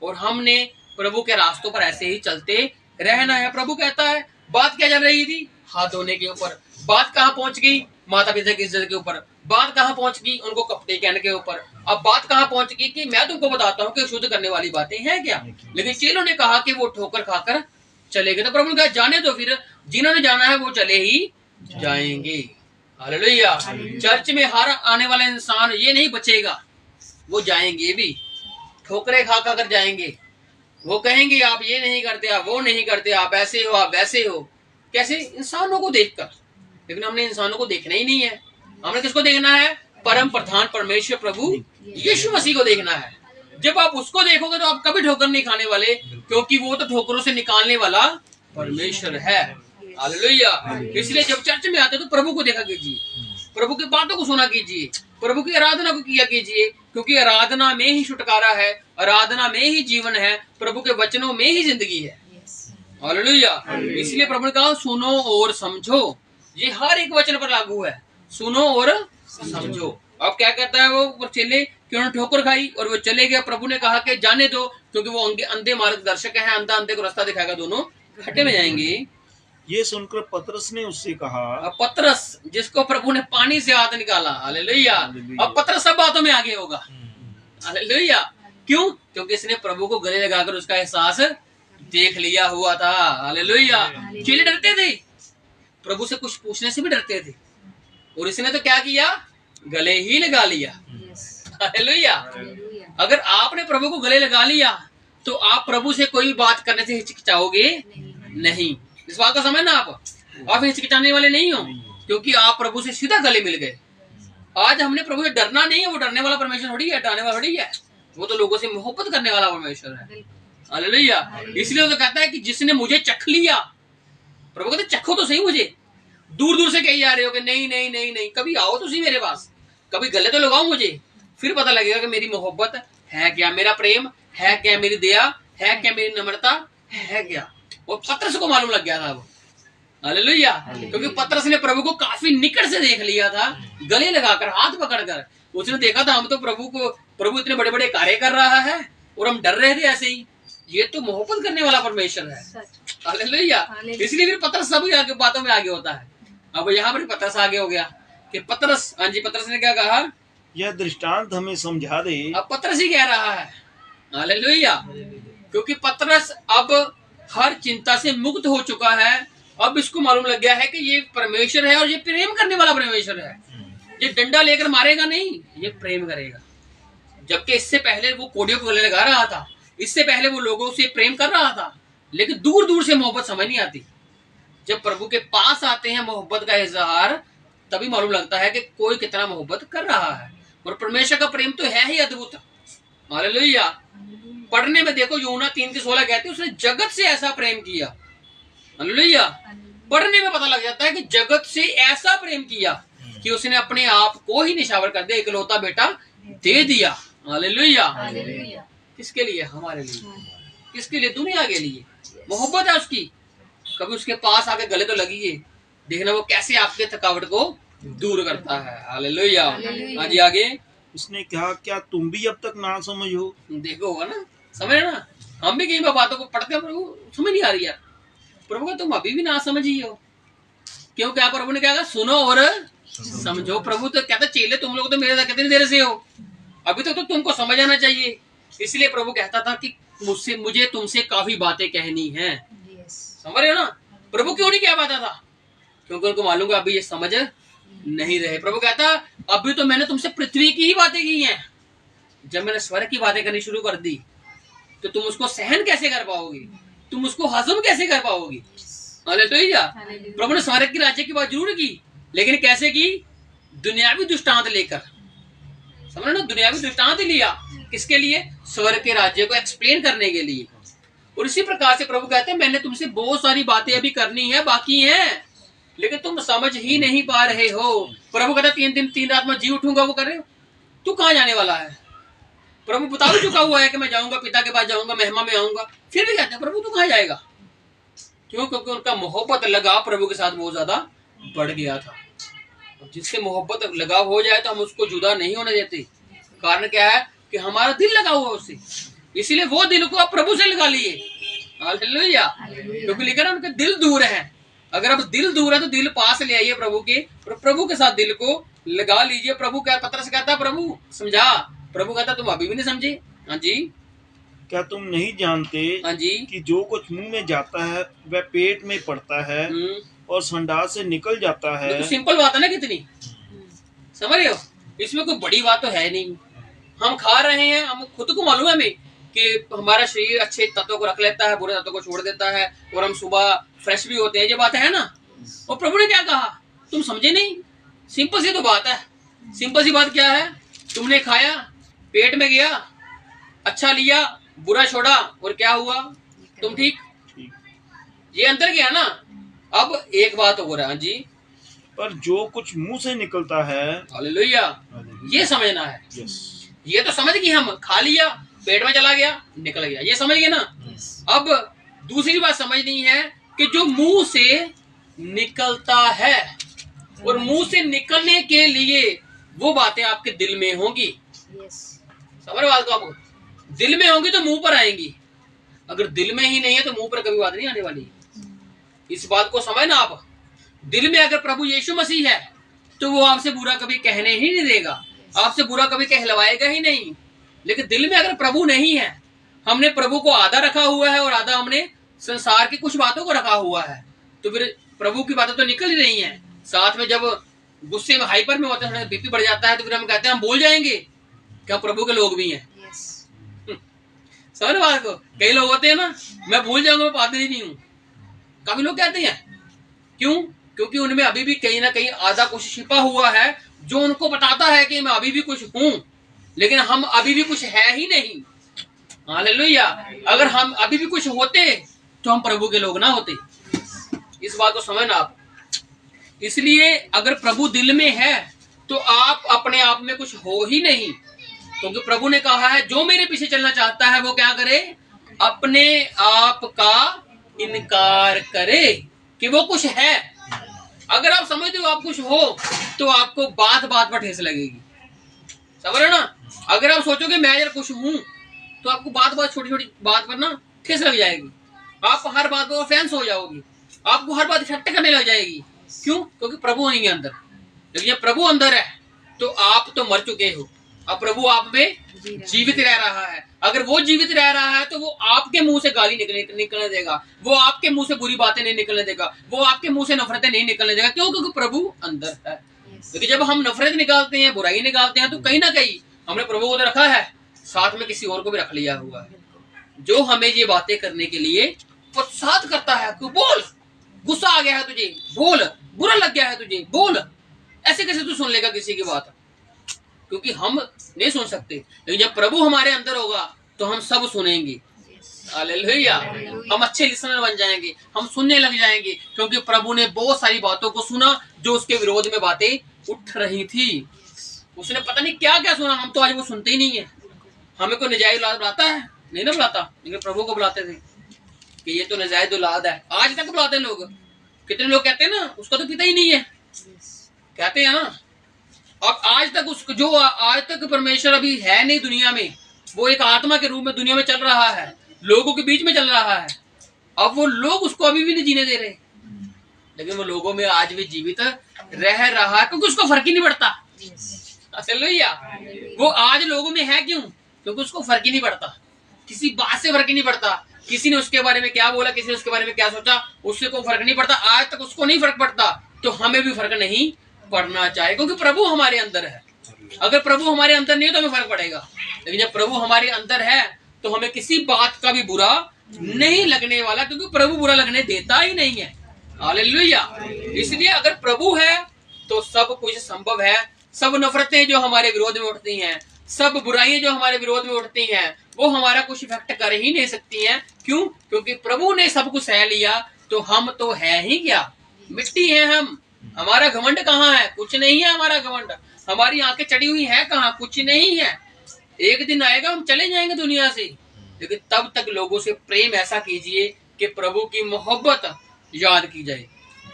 और हमने प्रभु के रास्तों पर ऐसे ही चलते रहना है। प्रभु कहता है, बात क्या चल रही थी? हाथ धोने के ऊपर। बात कहाँ पहुंच गई? माता पिता की इज्जत के ऊपर। बात कहाँ पहुंच गई? उनको कपड़े कहने के ऊपर। अब बात कहाँ पहुंच गई कि मैं तुमको बताता हूँ कि शुद्ध करने वाली बातें हैं क्या। लेकिन चेलों ने कहा कि वो ठोकर खाकर चले गए। तो प्रभु ने कहा, जाने दो, फिर जिन्होंने जाना है वो चले ही जाएंगे। हालेलुया। चर्च में हर आने वाला इंसान ये नहीं बचेगा, वो जाएंगे भी, ठोकरे खा कर जाएंगे। वो कहेंगे आप ये नहीं करते, आप वो नहीं करते, आप ऐसे हो, आप वैसे हो। कैसे? इंसानों को देखकर। लेकिन हमने इंसानों को देखना ही नहीं है। हमने किसको देखना है? परम प्रधान परमेश्वर प्रभु यीशु मसीह को देखना है। जब आप उसको देखोगे तो आप कभी ठोकर नहीं खाने वाले, क्योंकि वो तो ठोकरों से निकालने वाला परमेश्वर है। हालेलुया। इसलिए जब चर्च में आते तो प्रभु को देखा कीजिए, प्रभु की बातों को सुना कीजिए, प्रभु की आराधना को किया कीजिए, क्योंकि आराधना में ही छुटकारा है, आराधना में ही जीवन है, प्रभु के वचनों में ही जिंदगी है। हालेलुया। इसलिए प्रभु ने कहा, सुनो और समझो। ये हर एक वचन पर लागू है, सुनो और समझो। अब क्या कहता है वो चेले कि उन्होंने ठोकर खाई और वो चले गए। प्रभु ने कहा कि जाने दो, क्योंकि वो अंधे मार्गदर्शक है, अंधा अंधे को रास्ता दिखाएगा, दोनों खड्डे में जाएंगे। ये सुनकर पतरस ने उससे कहा, अब पतरस जिसको प्रभु ने पानी से हाथ निकाला, हालेलुया, अब पतरस सब बातों में आगे होगा। हालेलुया। क्यों? क्योंकि इसने प्रभु को गले लगाकर उसका एहसास देख लिया हुआ था। हालेलुया। चेले डरते थे, प्रभु से कुछ पूछने से भी डरते थे, और इसने तो क्या किया? गले ही लगा लिया। हालेलुया। अगर आपने प्रभु को गले लगा लिया तो आप प्रभु से कोई बात करने से हिचकिचाओगे नहीं। इस बात को समझना, आप हिचकिचाने वाले नहीं हो, क्योंकि आप प्रभु से सीधा गले मिल गए। आज हमने प्रभु से डरना नहीं है, वो डरने वाला परमेश्वर थोड़ी है, डराने वाला थोड़ी है, वो तो लोगों से मोहब्बत करने वाला परमेश्वर है। हालेलुया। इसलिए वो तो कहता है कि जिसने मुझे चख लिया, प्रभु कहते चखो तो सही मुझे। दूर दूर से कही जा रहे हो कि नहीं नहीं नहीं नहीं, कभी आओ तो सही मेरे पास, कभी गले तो लगाओ मुझे, फिर पता लगेगा कि मेरी मोहब्बत है क्या, मेरा प्रेम है क्या, मेरी दया है क्या, मेरी नम्रता है क्या। और पतरस को मालूम लग गया था वो। हालेलुया। क्योंकि पतरस ने प्रभु को काफी निकट से देख लिया था, गले लगाकर, हाथ पकड़कर। उसने देखा था हम तो प्रभु इतने बड़े बड़े कार्य कर रहा है और हम डर रहे थे ऐसे ही। ये तो मोहब्बत करने वाला परमेश्वर है। हालेलुया। इसलिए फिर पतरस सभी आगे बातों में आगे होता है। अब यहाँ पर पतरस आगे हो गया कि पतरस, हाँ जी, पतरस ने क्या कहा? यह दृष्टांत हमें समझा दे। अब पतरस ही कह रहा है। हालेलुया। क्योंकि पतरस अब हर चिंता से मुक्त हो चुका है। अब इसको मालूम लग गया है कि ये परमेश्वर है और ये प्रेम करने वाला परमेश्वर है। ये डंडा लेकर मारेगा नहीं, ये प्रेम करेगा। जबकि इससे पहले वो कोड़ियों को गले लगा रहा था, इससे पहले वो लोगों से प्रेम कर रहा था, लेकिन दूर दूर से मोहब्बत समझ नहीं आती। जब प्रभु के पास आते हैं मोहब्बत का इजहार, तभी मालूम लगता है कि कोई कितना मोहब्बत कर रहा है। और परमेश्वर का प्रेम तो है ही अद्भुत। हालेलुया। पढ़ने में देखो, यूहन्ना 3:16 कहते हैं उसने जगत से ऐसा प्रेम किया। हालेलुया। पढ़ने में पता लग जाता है कि जगत से ऐसा प्रेम किया कि उसने अपने आप को ही निछावर कर दिया, इकलौता बेटा दे दिया। हालेलुया। किसके लिए? हमारे लिए। किसके लिए? दुनिया के लिए। मोहब्बत है उसकी। कभी उसके पास आके गले तो लगिए, देखना वो कैसे आपके थकावट को दूर करता है। हालेलुया। हाँ जी, आगे। उसने कहा, क्या तुम भी अब तक ना समझ हो? देखो होगा ना, समझ ना, हम भी कई बार बातों को पढ़ते हैं, प्रभु समझ नहीं आ रही यार। प्रभु का तुम अभी भी ना समझी हो। क्यों? क्या प्रभु ने क्या कहा? सुनो और समझो। प्रभु तो कहता चेले तुम लोग तो मेरे साथ कितनी देर से हो, अभी तक तो तुमको समझ आना चाहिए। इसलिए प्रभु कहता था कि मुझे तुमसे काफी बातें कहनी है। समझ रहे हो ना? प्रभु क्यों नहीं कह पाता था? क्योंकि उनको मालूम है अभी ये समझ नहीं रहे। प्रभु कहता अभी तो मैंने तुमसे पृथ्वी की ही बातें की हैं, जब मैंने स्वर्ग की बातें करनी शुरू कर दी तो तुम उसको सहन कैसे कर पाओगे, तुम उसको हजम कैसे कर पाओगे। हालेलुया। प्रभु ने स्वर्ग की राज्य की बात जरूर की, लेकिन कैसे की? दुनियावी दृष्टांत लेकर। समझ ना, दुनियावी दृष्टांत लिया किसके लिए? स्वर्ग के राज्य को एक्सप्लेन करने के लिए। और इसी प्रकार से प्रभु कहते हैं मैंने तुमसे बहुत सारी बातें अभी करनी है, बाकी हैं, लेकिन तुम समझ ही नहीं पा रहे हो। प्रभु कहता 3 दिन 3 रात में जी उठूंगा, वो कर रहे हो? तू कहाँ जाने वाला है? प्रभु बता भी चुका हुआ है कि मैं जाऊंगा, पिता के पास जाऊंगा, महिमा में आऊंगा, फिर भी कहते हैं प्रभु तू कहाँ जाएगा? क्यों? क्योंकि उनका मोहब्बत लगाव प्रभु के साथ बहुत ज्यादा बढ़ गया था। जिससे मोहब्बत लगाव हो जाए तो हम उसको जुदा नहीं होने देते। कारण क्या है कि हमारा दिल लगा हुआ उससे, इसीलिए वो दिल को आप प्रभु से लगा लिए। हालेलुया। क्योंकि लिखा ना उनका दिल दूर है। अगर अब दिल दूर है तो दिल पास ले आइए प्रभु के, और प्रभु के साथ दिल को लगा लीजिए। प्रभु क्या पत्रस कहता है, प्रभु समझा। प्रभु कहता तुम अभी भी नहीं समझे। हाँ जी, क्या तुम नहीं जानते हाँ जी, कि जो कुछ मुंह में जाता है वह पेट में पड़ता है और संडास से निकल जाता है। तो सिंपल बात है ना, कितनी समझ रहे हो? इसमें कोई बड़ी बात तो है नहीं। हम खा रहे हैं, हम खुद को मालूम है हमें कि हमारा शरीर अच्छे तत्वों को रख लेता है, बुरे तत्वों को छोड़ देता है, और हम सुबह फ्रेश भी होते हैं। ये बात है ना। और प्रभु ने क्या कहा, तुम समझे नहीं। सिंपल सी तो बात है। सिंपल सी बात क्या है, तुमने खाया, पेट में गया, अच्छा लिया, बुरा छोड़ा, और क्या हुआ, तुम ठीक। ये अंतर क्या है ना। अब एक बात हो रहा है जी, पर जो कुछ मुंह से निकलता है, हालेलुया, ये समझना है। ये तो समझ गए, हम खा लिया, पेट में चला गया, निकल गया, ये समझ गए ना। अब दूसरी बात समझनी है कि जो मुंह से निकलता है, और मुंह से निकलने के लिए वो बातें आपके दिल में होंगी। समझ बात को, आपको दिल में होंगी तो मुंह पर आएंगी। अगर दिल में ही नहीं है तो मुंह पर कभी बात नहीं आने वाली। इस बात को समझना आप। दिल में अगर प्रभु यीशु मसीह है तो वो आपसे बुरा कभी कहने ही नहीं देगा, आपसे बुरा कभी कहलवाएगा ही नहीं। लेकिन दिल में अगर प्रभु नहीं है, हमने प्रभु को आधा रखा हुआ है और आधा हमने संसार की कुछ बातों को रखा हुआ है, तो फिर प्रभु की बातें तो निकल ही रही हैं। साथ में जब गुस्से में हाइपर में होते हैं, बीपी बढ़ जाता है, तो फिर हम कहते हैं हम भूल जाएंगे क्या प्रभु के लोग भी हैं। समझ बात को। कई लोग होते हैं ना, मैं भूल जाऊंगा, मैं पादरी नहीं हूं। काफी लोग कहते हैं, क्यों? क्योंकि उनमें अभी भी कहीं ना कहीं आधा कुछ छिपा हुआ है जो उनको बताता है कि मैं अभी भी कुछ हूं, लेकिन हम अभी भी कुछ है ही नहीं। हालेलुया। अगर हम अभी भी कुछ होते तो हम प्रभु के लोग ना होते। इस बात को समझना आप। इसलिए अगर प्रभु दिल में है तो आप अपने आप में कुछ हो ही नहीं, क्योंकि प्रभु ने कहा है जो मेरे पीछे चलना चाहता है वो क्या करे, अपने आप का इनकार करे कि वो कुछ है। अगर आप समझते हो आप कुछ हो तो आपको बात बात पर ठेस लगेगी। समझ रहे हो ना। अगर आप सोचोगे मैं यार कुछ हूं तो आपको बात बात छोटी छोटी बात पर ना ठेस लग जाएगी। आप हर बात पर फैंस हो जाओगी, आपको हर बात इकट्ठे करने लग जाएगी। क्यों? क्योंकि प्रभु नहीं है अंदर। लेकिन जब प्रभु अंदर है तो आप तो मर चुके हो, अब प्रभु आप में जीवित रह रहा है। अगर वो जीवित रह रहा है तो वो आपके मुंह से गाली निकलने देगा, वो आपके मुंह से बुरी बातें नहीं निकलने देगा, वो आपके मुंह से नफरतें नहीं निकलने देगा। क्यों? क्योंकि प्रभु अंदर है। क्योंकि जब हम नफरत निकालते हैं, बुराई निकालते हैं, तो कहीं ना कहीं हमने प्रभु को तो रखा है, साथ में किसी और को भी रख लिया हुआ है, जो हमें ये बातें करने के लिए प्रोत्साहित करता है कि बोल, गुस्सा आ गया है तुझे बोल, बुरा लग गया है तुझे बोल। ऐसे कैसे तू सुन लेगा किसी की बात? क्योंकि हम नहीं सुन सकते, लेकिन जब प्रभु हमारे अंदर होगा तो हम सब सुनेंगे। हालेलुया। हम अच्छे लिसनर बन जाएंगे, हम सुनने लग जाएंगे, क्योंकि प्रभु ने बहुत सारी बातों को सुना जो उसके विरोध में बातें उठ रही थी। उसने पता नहीं क्या क्या सुना, हम तो आज वो सुनते ही नहीं है। हमें कोई नजायज औलाद बुलाता है नहीं ना बुलाता, लेकिन प्रभु को बुलाते थे कि ये तो नजायज औलाद है। आज तक बुलाते हैं लोग। कितने लोग कहते हैं ना उसका तो पिता ही नहीं है, कहते हैं ना। और आज तक उसको जो आज तक परमेश्वर अभी है नहीं दुनिया में, वो एक आत्मा के रूप में दुनिया में चल रहा है, लोगों के बीच में चल रहा है। अब वो लोग उसको अभी भी नहीं जीने दे रहे, लेकिन वो लोगों में आज भी जीवित रह रहा है, क्योंकि उसको फर्क ही नहीं पड़ता। हालेलुया। वो आज लोगों में है क्यों? क्योंकि उसको फर्क ही नहीं पड़ता, किसी बात से फर्क ही नहीं पड़ता। किसी ने उसके बारे में क्या बोला, किसी ने उसके बारे में क्या सोचा, उससे कोई फर्क नहीं पड़ता। आज तक उसको नहीं फर्क पड़ता, तो हमें भी फर्क नहीं पड़ना चाहिए, क्योंकि प्रभु हमारे अंदर है। अगर प्रभु हमारे अंदर नहीं है तो हमें फर्क पड़ेगा, लेकिन जब प्रभु हमारे अंदर है तो हमें किसी बात का भी बुरा नहीं लगने वाला, क्योंकि प्रभु बुरा लगने देता ही नहीं है। हालेलुया। इसलिए अगर प्रभु है तो सब कुछ संभव है। सब नफरतें जो हमारे विरोध में उठती हैं, सब बुराइयां जो हमारे विरोध में उठती हैं, वो हमारा कुछ इफेक्ट कर ही नहीं सकती हैं। क्यों? क्योंकि प्रभु ने सब कुछ सह लिया, तो हम तो है ही क्या, मिट्टी है हम। हमारा घमंड कहाँ है? कुछ नहीं है हमारा घमंड। हमारी आंखें चढ़ी हुई है कहाँ? कुछ नहीं है। एक दिन आएगा हम चले जाएंगे दुनिया से, लेकिन तब तक लोगों से प्रेम ऐसा कीजिए कि प्रभु की मोहब्बत याद की जाए।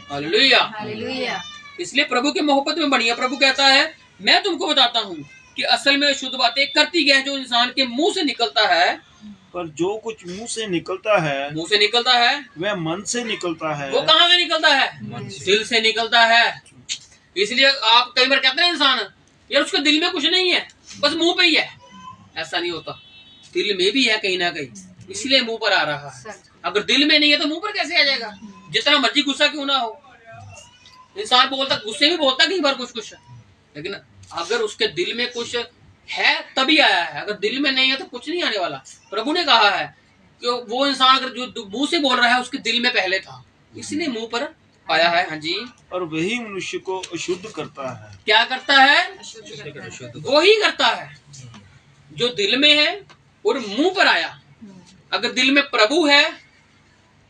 हालेलुया। हालेलुया। इसलिए प्रभु की मोहब्बत में बढ़िया। प्रभु कहता है मैं तुमको बताता हूँ कि असल में शुद्ध बातें करती क्या है जो इंसान के मुंह से निकलता है। पर जो कुछ मुंह से निकलता है मुंह से निकलता है वह मन से निकलता है। वो कहाँ से निकलता है? दिल से निकलता है। इसलिए आप कई बार कहते हैं इंसान यार उसके दिल में कुछ नहीं है, बस मुंह पे ही है। ऐसा नहीं होता, दिल में भी है कहीं ना कहीं, इसलिए मुंह पर आ रहा है। अगर दिल में नहीं है तो मुंह पर कैसे आ जाएगा? जितना मर्जी गुस्सा क्यों ना हो, इंसान बोलता, गुस्से में बोलता कई बार कुछ, लेकिन अगर उसके दिल में कुछ है तभी आया है। अगर दिल में नहीं है तो कुछ नहीं आने वाला। प्रभु ने कहा है कि वो इंसान अगर जो मुंह से बोल रहा है उसके दिल में पहले था, इसलिए मुंह पर आया है। हाँ जी। और वही मनुष्य को अशुद्ध करता है। क्या करता है? वो ही करता है जो दिल में है और मुंह पर आया। अगर दिल में प्रभु है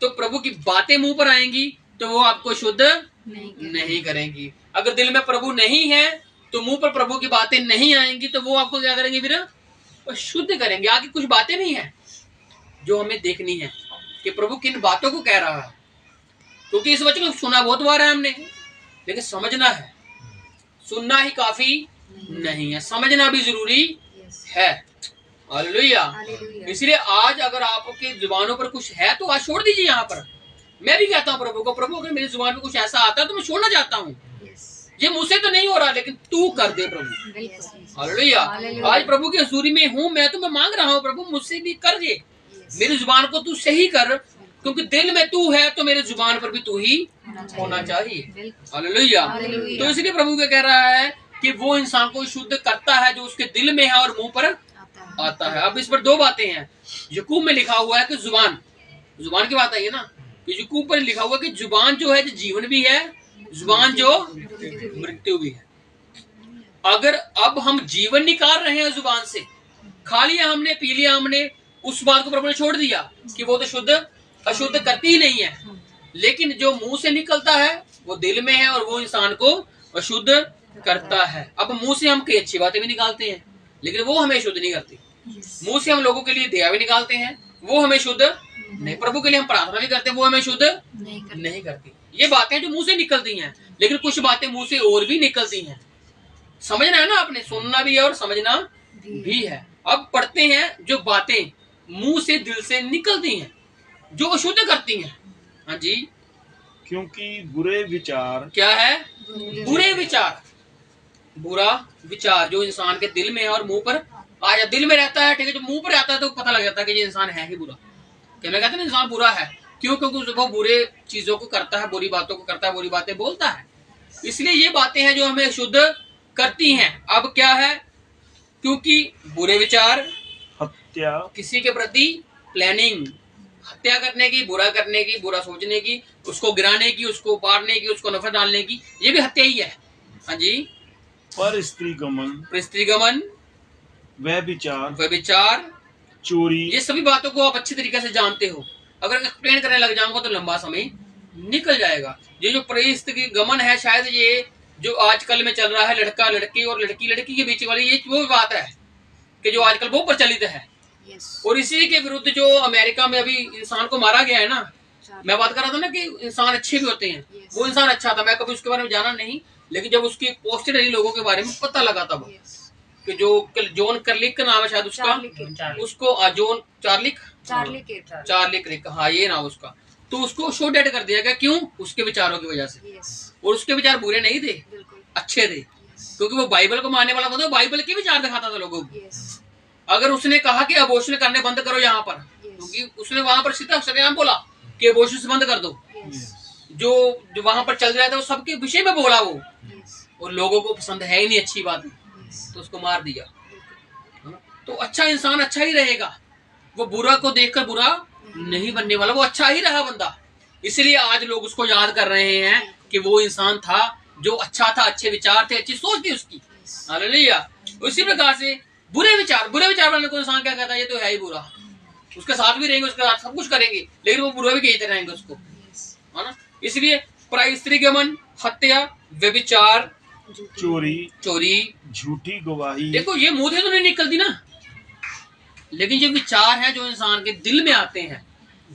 तो प्रभु की बातें मुंह पर आएंगी तो वो आपको शुद्ध नहीं करेंगी। अगर दिल में प्रभु नहीं है तो मुंह पर प्रभु की बातें नहीं आएंगी तो वो आपको क्या करेंगे? फिर शुद्ध करेंगे। आगे कुछ बातें भी हैं जो हमें देखनी है कि प्रभु किन बातों को कह रहा है, क्योंकि इस वचन को सुना बहुत बार है हमने, लेकिन समझना है। सुनना ही काफी नहीं है, समझना भी जरूरी है। हालेलुया। इसलिए आज अगर आपके जुबानों पर कुछ है तो आज छोड़ दीजिए। यहाँ पर मैं भी कहता हूँ प्रभु को, प्रभु अगर मेरी जुबान पे कुछ ऐसा आता है तो मैं छोड़ना चाहता हूँ। ये मुझसे तो नहीं हो रहा, लेकिन तू कर दे प्रभु। हालेलुया। आज प्रभु की हजूरी में हूँ मैं, तो मैं मांग रहा हूँ प्रभु मुझसे भी कर दे, मेरी जुबान को तू सही कर, क्योंकि दिल में तू है तो मेरे जुबान पर भी तू ही होना चाहिए। हालेलुया। तो इसलिए प्रभु क्या कह रहा है कि वो इंसान को शुद्ध करता है जो उसके दिल में है और मुंह पर आता है। अब इस पर दो बातें हैं। यकूब में लिखा हुआ है कि जुबान की बात आई है ना, कि यकूब पर लिखा हुआ है कि जुबान जो है जो जीवन भी है, जुबान जो मृत्यु भी है। अगर अब हम जीवन निकाल रहे हैं जुबान से, खा लिया हमने, पी लिया हमने, उस बात को प्रभु ने छोड़ दिया कि वो तो अशुद्ध करती ही नहीं है, लेकिन जो मुंह से निकलता है वो दिल में है और वो इंसान को अशुद्ध करता है। अब मुंह से हम कई अच्छी बातें भी निकालते हैं, लेकिन वो हमें शुद्ध नहीं करती। मुंह से हम लोगों के लिए दया भी निकालते हैं, वो हमें शुद्ध नहीं। प्रभु के लिए हम प्रार्थना भी करते हैं, वो हमें शुद्ध नहीं करती। ये बातें जो मुंह से निकलती हैं, लेकिन कुछ बातें मुंह से और भी निकलती हैं। समझना है ना आपने, सुनना भी है और समझना भी है। अब पढ़ते हैं जो बातें मुंह से दिल से निकलती हैं जो अशुद्ध करती हैं। हाँ जी। क्योंकि बुरे विचार क्या है? बुरे विचार। बुरा विचार जो इंसान के दिल में है और मुंह पर आ जाता, दिल में रहता है, ठीक है, जो मुंह पर आता है तो पता लग जाता है कि ये इंसान है ही बुरा। क्या मैं कहता हूँ इंसान बुरा है, क्यों? क्योंकि वो बुरे चीजों को करता है, बुरी बातों को करता है, बुरी बातें बोलता है। इसलिए ये बातें हैं जो हमें शुद्ध करती हैं। अब क्या है? क्योंकि बुरे विचार, हत्या, किसी के प्रति प्लानिंग, हत्या करने की, बुरा करने की, बुरा सोचने की, उसको गिराने की, उसको पाड़ने की, उसको नफरत डालने की, ये भी हत्या ही है। हाँ जी। पर स्त्री गमन, व्यभिचार, चोरी, ये सभी बातों को आप अच्छी तरीके से जानते हो। अगर एक्सप्लेन करने लग जाऊंगा तो लंबा समय निकल जाएगा। ये जो स्त्री गमन है, शायद ये जो आजकल में चल रहा है, लड़का लड़की और लड़की लड़की के बीच वाली, ये वो बात है कि जो आजकल बहुत प्रचलित है। और इसी के विरुद्ध जो अमेरिका में अभी इंसान को मारा गया है ना, मैं बात कर रहा था ना कि इंसान अच्छे भी होते हैं। वो इंसान अच्छा था, मैं कभी उसके बारे में जाना नहीं, लेकिन जब उसकी पोस्टर रही लोगों के बारे में पता लगा तब कि जो जॉन कर्लिक का नाम है शायद उसका, उसको जॉन चार्ली क्रिक, हाँ ये नाम उसका, तो उसको शो डेड कर दिया गया। क्यों? उसके विचारों की वजह से। और उसके विचार बुरे नहीं थे, अच्छे थे, क्योंकि वो बाइबल को मानने वाला था, बाइबल के विचार दिखाता था लोगों को। अगर उसने कहा कि अबॉर्शन करने बंद करो यहाँ पर, क्योंकि उसने वहां पर सीधा सरेआम बोला कि अबॉर्शन से बंद कर दो, जो वहां पर चल रहा था वो सबके विषय में बोला वो, और लोगों को पसंद है ही नहीं अच्छी बात, तो उसको मार दिया। तो अच्छा इंसान अच्छा ही रहेगा, वो बुरा को देखकर बुरा नहीं बनने वाला, वो अच्छा ही रहा बंदा। इसलिए आज लोग उसको याद कर रहे हैं कि वो इंसान था जो अच्छा था, अच्छे विचार थे, अच्छी सोच थी उसकी। हालेलुया। उसी प्रकार से बुरे विचार वाले को इंसान क्या कहता है? ये तो है ही बुरा। उसके साथ भी रहेंगे, उसके साथ सब कुछ करेंगे, लेकिन वो बुरा भी कहते रहेंगे उसको, है ना। इसलिए स्त्री गमन, हत्या, व्यभिचार, चोरी, झूठी गवाही। देखो ये मुंह से तो नहीं निकलती ना, लेकिन ये विचार है जो इंसान के दिल में आते हैं,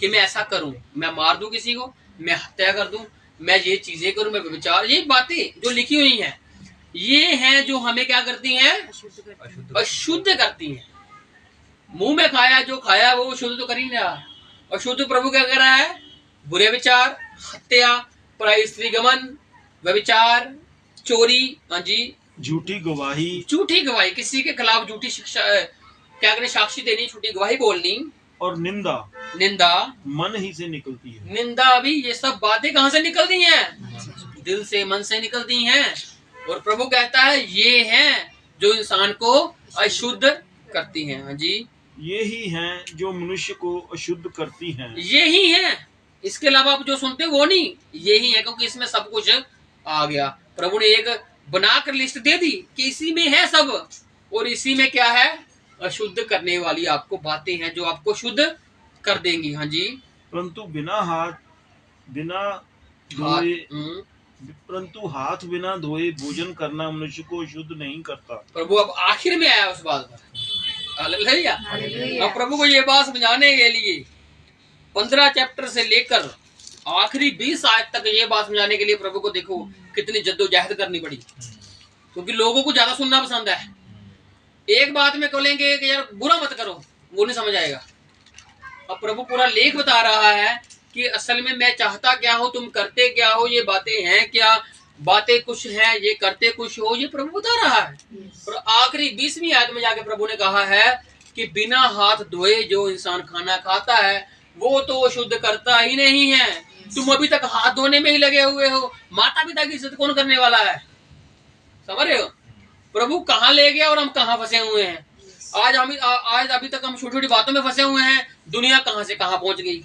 कि मैं ऐसा करूं, मैं मार दूं किसी को, मैं हत्या कर दूं, मैं ये चीजें करूं, मैं विचार, ये बातें जो लिखी हुई हैं ये हैं जो हमें क्या करती हैं, अशुद्ध करती हैं। मुंह में खाया जो खाया वो शुद्ध तो कर ही नहीं रहा। और शुद्ध प्रभु क्या कर रहा है, बुरे विचार, हत्या, पराई स्त्री गमन, व्यभिचार, चोरी, हाँ जी, झूठी गवाही, किसी के खिलाफ झूठी शिक्षा, क्या करें, साक्षी देनी, झूठी गवाही बोलनी, और निंदा मन ही से निकलती है। निंदा भी, ये सब बातें कहाँ से निकलती हैं, दिल से, मन से निकलती हैं। और प्रभु कहता है ये हैं जो इंसान को अशुद्ध करती हैं। हाँ जी, ये ही हैं जो मनुष्य को अशुद्ध करती हैं। ये ही हैं, इसके अलावा आप जो सुनते हैं वो नहीं, ये ही है, क्योंकि इसमें सब कुछ आ गया। प्रभु ने एक बनाकर लिस्ट दे दी कि इसी में है सब, और इसी में क्या है, अशुद्ध करने वाली आपको बातें हैं जो आपको शुद्ध कर देंगी। हाँ जी, परंतु हाथ बिना धोए भोजन करना मनुष्य को शुद्ध नहीं करता। प्रभु अब आखिर में आया उस बात पर, हालेलुया। अब प्रभु को ये बात समझाने के लिए 15 चैप्टर से लेकर आखिरी 20 आयत तक ये बात समझाने के लिए प्रभु को देखो कितनी जद्दोजहद करनी पड़ी, क्योंकि लोगों को ज्यादा सुनना पसंद है। एक बात में बोलेंगे कि यार बुरा मत करो, वो नहीं समझ आएगा। अब प्रभु पूरा लेख बता रहा है कि असल में मैं चाहता क्या हूँ, तुम करते क्या हो, ये बातें हैं क्या, बातें कुछ हैं, ये करते कुछ हो, ये प्रभु बता रहा है। और आखिरी 20वीं आयत में जाके प्रभु ने कहा है कि बिना हाथ धोए जो इंसान खाना खाता है वो तो शुद्ध करता ही नहीं है। तुम अभी तक हाथ धोने में ही लगे हुए हो, माता पिता की इज्जत कौन करने वाला है, समझ रहे हो। प्रभु कहाँ ले गया और हम कहाँ फंसे हुए हैं। आज अभी तक हम छोटी छोटी बातों में फंसे हुए हैं। दुनिया कहाँ से कहाँ पहुंच गई,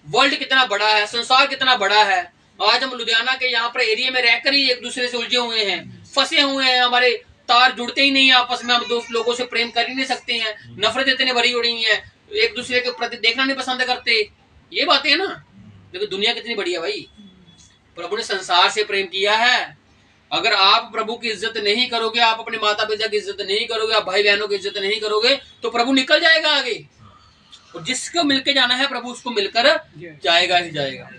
वर्ल्ड कितना बड़ा है, संसार कितना बड़ा है। आज हम लुधियाना के यहाँ पर एरिया में रहकर ही एक दूसरे से उलझे हुए हैं, फंसे हुए हैं, हमारे तार जुड़ते ही नहीं है आपस में, हम दोस्त लोगों से प्रेम कर ही नहीं सकते हैं, नफरत इतनी भरी उड़ी है, एक दूसरे के प्रति देखना नहीं पसंद करते, ये बातें है ना। लेकिन दुनिया कितनी बड़ी है भाई। प्रभु ने संसार से प्रेम किया है। अगर आप प्रभु की इज्जत नहीं करोगे, आप अपने माता पिता की इज्जत नहीं करोगे, आप भाई बहनों की इज्जत नहीं करोगे, तो प्रभु निकल जाएगा आगे, और जिसको मिलके जाना है प्रभु उसको मिलकर जाएगा ही जाएगा।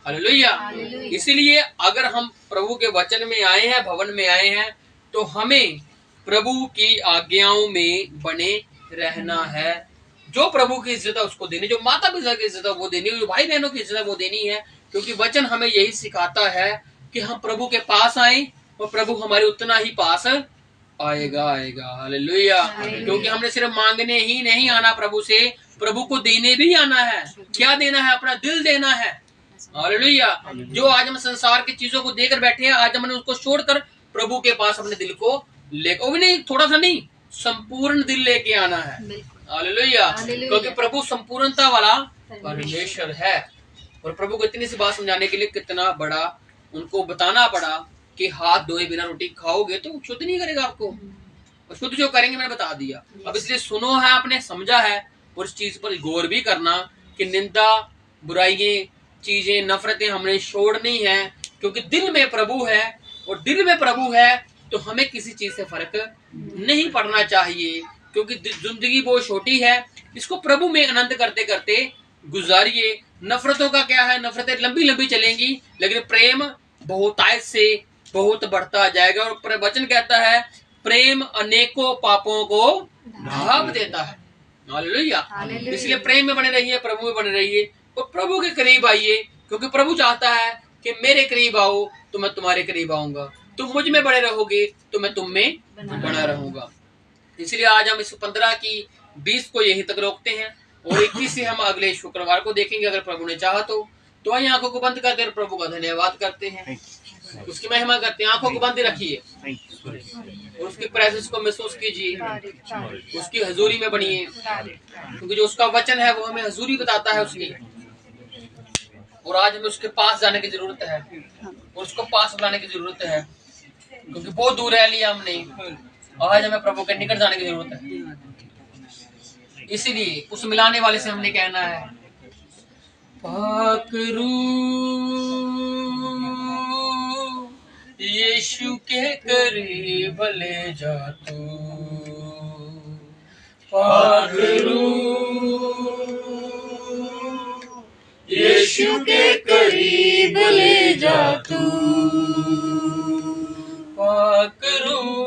हालेलुया। इसीलिए अगर हम प्रभु के वचन में आए हैं, भवन में आए हैं, तो हमें प्रभु की आज्ञाओं में बने रहना है। जो प्रभु की इज्जत है उसको देनी, जो माता पिता की इज्जत है वो देनी, जो भाई बहनों की इज्जत है वो देनी है। क्योंकि वचन हमें यही सिखाता है कि हम प्रभु के पास आए और प्रभु हमारे उतना ही पास आएगा। हालेलुया। क्योंकि हमने सिर्फ मांगने ही नहीं आना प्रभु से, प्रभु को देने भी आना है। क्या देना है, अपना दिल देना है। हालेलुया। जो आज हम संसार की चीजों को देकर बैठे हैं, आज हमने उसको छोड़कर प्रभु के पास अपने दिल को लेकर, वो भी नहीं थोड़ा सा नहीं, संपूर्ण दिल लेके आना है। हालेलुया। क्योंकि प्रभु संपूर्णता वाला परमेश्वर है। और प्रभु को इतनी सी बात समझाने के लिए कितना बड़ा उनको बताना पड़ा कि हाथ धोए बिना रोटी खाओगे तो शुद्ध नहीं करेगा आपको, और शुद्ध जो करेंगे मैंने बता दिया। अब इसलिए सुनो है, आपने समझा है, और इस चीज पर गौर भी करना कि निंदा, बुराइयां, चीजें, नफरतें हमने छोड़नी है। क्योंकि दिल में प्रभु है, और दिल में प्रभु है तो हमें किसी चीज से फर्क नहीं पड़ना चाहिए। क्योंकि जिंदगी बहुत छोटी है, इसको प्रभु में आनंद करते करते गुजारिए। नफरतों का क्या है, नफरतें लंबी लंबी चलेंगी, लेकिन प्रेम बहुतायत से बहुत बढ़ता जाएगा। और वचन कहता है प्रेम अनेकों पापों को ढांप देता है। हालेलुया। इसलिए प्रेम में बने रहिए, प्रभु में बने रहिए, और प्रभु के करीब आइए। क्योंकि प्रभु चाहता है कि मेरे करीब आओ तो मैं तुम्हारे करीब आऊंगा, तुम मुझ में बड़े रहोगे तो मैं तुम में बना रहूंगा। इसलिए आज हम इस 15 की 20 को यहीं तक रोकते हैं, और 21 से हम अगले शुक्रवार को देखेंगे अगर प्रभु ने चाहा तो। आइए आंखों को बंद करके प्रभु का धन्यवाद करते हैं, उसकी महिमा करते हैं। आंखों को बंद रखिए और उसकी प्रेजेंस को महसूस कीजिए, उसकी हजूरी में बनिए। क्योंकि जो उसका वचन है वो हमें हजूरी बताता है उसकी, और आज हमें उसके पास जाने की जरूरत है, और उसको पास बुलाने की जरूरत है। क्योंकि बहुत दूर रह लिया हमने, आज हमें प्रभु के निकट जाने की जरूरत है। इसीलिए उस मिलाने वाले से हमने कहना है, पाक रूह यीशु के करीब ले जा तू, पाक रूह करीब ले जा तू, पाक रूह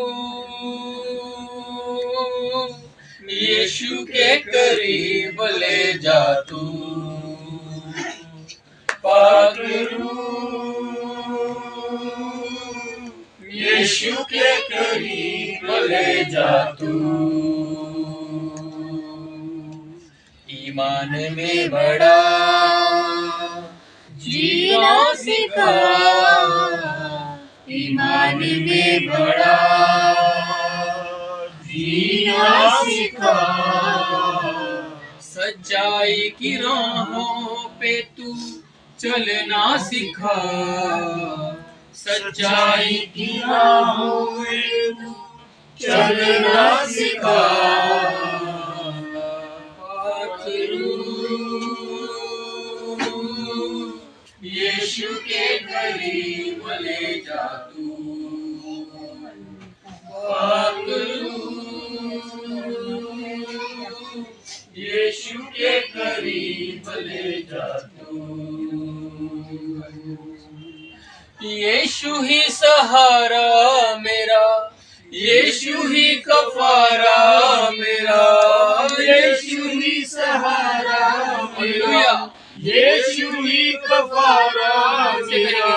यीशु के करीब ले जा तू, पाक रूह यीशु के करीब ले जा तू, ईमान में बड़ा जीना सिखा, ईमान में बड़ा जीना सिखा, सच्चाई की राहों पे तू चलना सिखा, सच्चाई की राहों पे तू चलना सिखा, यीशु के करीब ले जा तू, पाक रूह यीशु के करीब ले जा तू, यीशु ही सहारा मेरा, यीशु ही कफारा मेरा, यीशु ही सहारा मेरा, यीशु ही कफारा मेरा,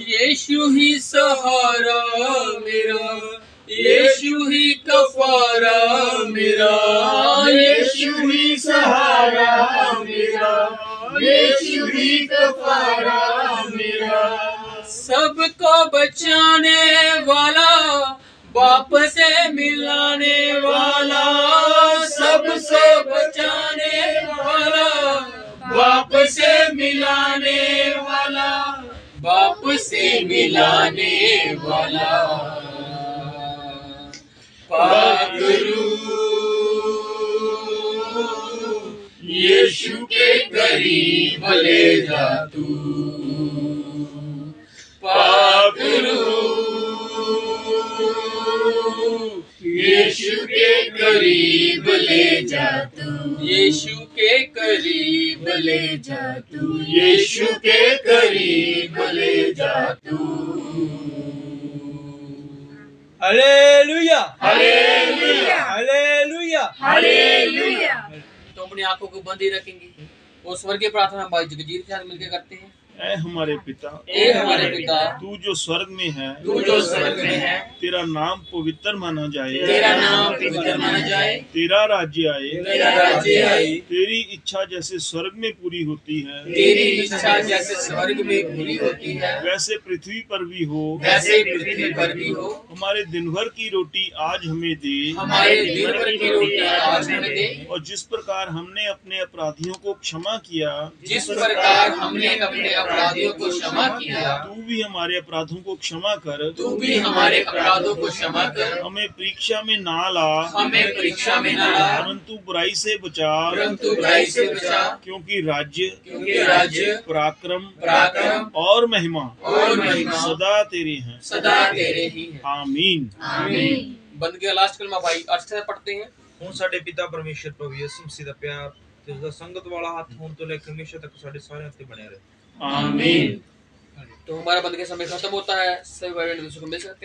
यीशु ही सहारा मेरा, यीशु ही कफारा मेरा, यीशु ही सहारा मेरा, यीशु ही कफारा मेरा, सबको बचाने वाला, बाप से मिलाने वाला, सबसे बचाने वाला, बाप से मिलाने वाला, बाप से मिलाने वाला, पाक रूह यीशु के करीब ले जा तू, पाक रूह यीशु के करीब ले जा तू, यीशु के करीब ले जा तू, यीशु के करीब ले जा तू, हालेलुया हालेलुया हालेलुया हालेलुया। तो अपनी आंखों को बंद ही रखेंगे और स्वर्गीय प्रार्थना भाई जगजीत के साथ मिलकर करते हैं। ऐ हमारे पिता, ए हमारे पिता, तू जो स्वर्ग में है, तू जो स्वर्ग में है, तेरा नाम पवित्र माना जाए, तेरा नाम पवित्र माना जाए, तेरा राज्य आए, तेरा राज्य आए, तेरी इच्छा जैसे स्वर्ग में पूरी होती है, तेरी इच्छा जैसे स्वर्ग में पूरी होती है, वैसे पृथ्वी पर भी हो, वैसे पृथ्वी पर भी हो। हमारे दिन भर की रोटी आज हमें दे, हमारे दिन भर की रोटी आज हमें दे, और जिस प्रकार हमने अपने अपराधियों को क्षमा किया, जिस प्रकार हमने अपने अपराधियों को क्षमा किया, तू भी हमारे अपराधों को क्षमा कर, तू भी हमारे अपराधों को क्षमा कर, हमें परीक्षा में ना ला, हमें परीक्षा में न ला, परंतु बुराई से बचा, परंतु बुराई से बचा, क्योंकि राज्य, क्योंकि राज्य, पराक्रम पराक्रम और महिमा और महिमा सदा तेरे हैं, सदा तेरे ही है। आमीन। आमीन। बंद गया लास्ट कलमा भाई, अर्थ से पढ़ते हैं। ਹੁਣ ਸਾਡੇ ਪਿਤਾ ਪਰਮੇਸ਼ਰ ਪ੍ਰਭੂ ਯਿਸੂ ਮਸੀਹ ਦਾ ਪਿਆਰ ਤੇ ਉਸ ਦਾ ਸੰਗਤ ਵਾਲਾ ਹੱਥ ਹੁਣ ਤੋਂ ਲੈ ਕੇ ਹਮੇਸ਼ਾ ਤੱਕ ਸਾਡੇ ਸਾਰਿਆਂ ਉੱਤੇ ਬਣਿਆ ਰਹੇ। आमीन। तो हमारा बंद के समय खत्म होता है, सभी भाई बहन को मिल सकते हैं।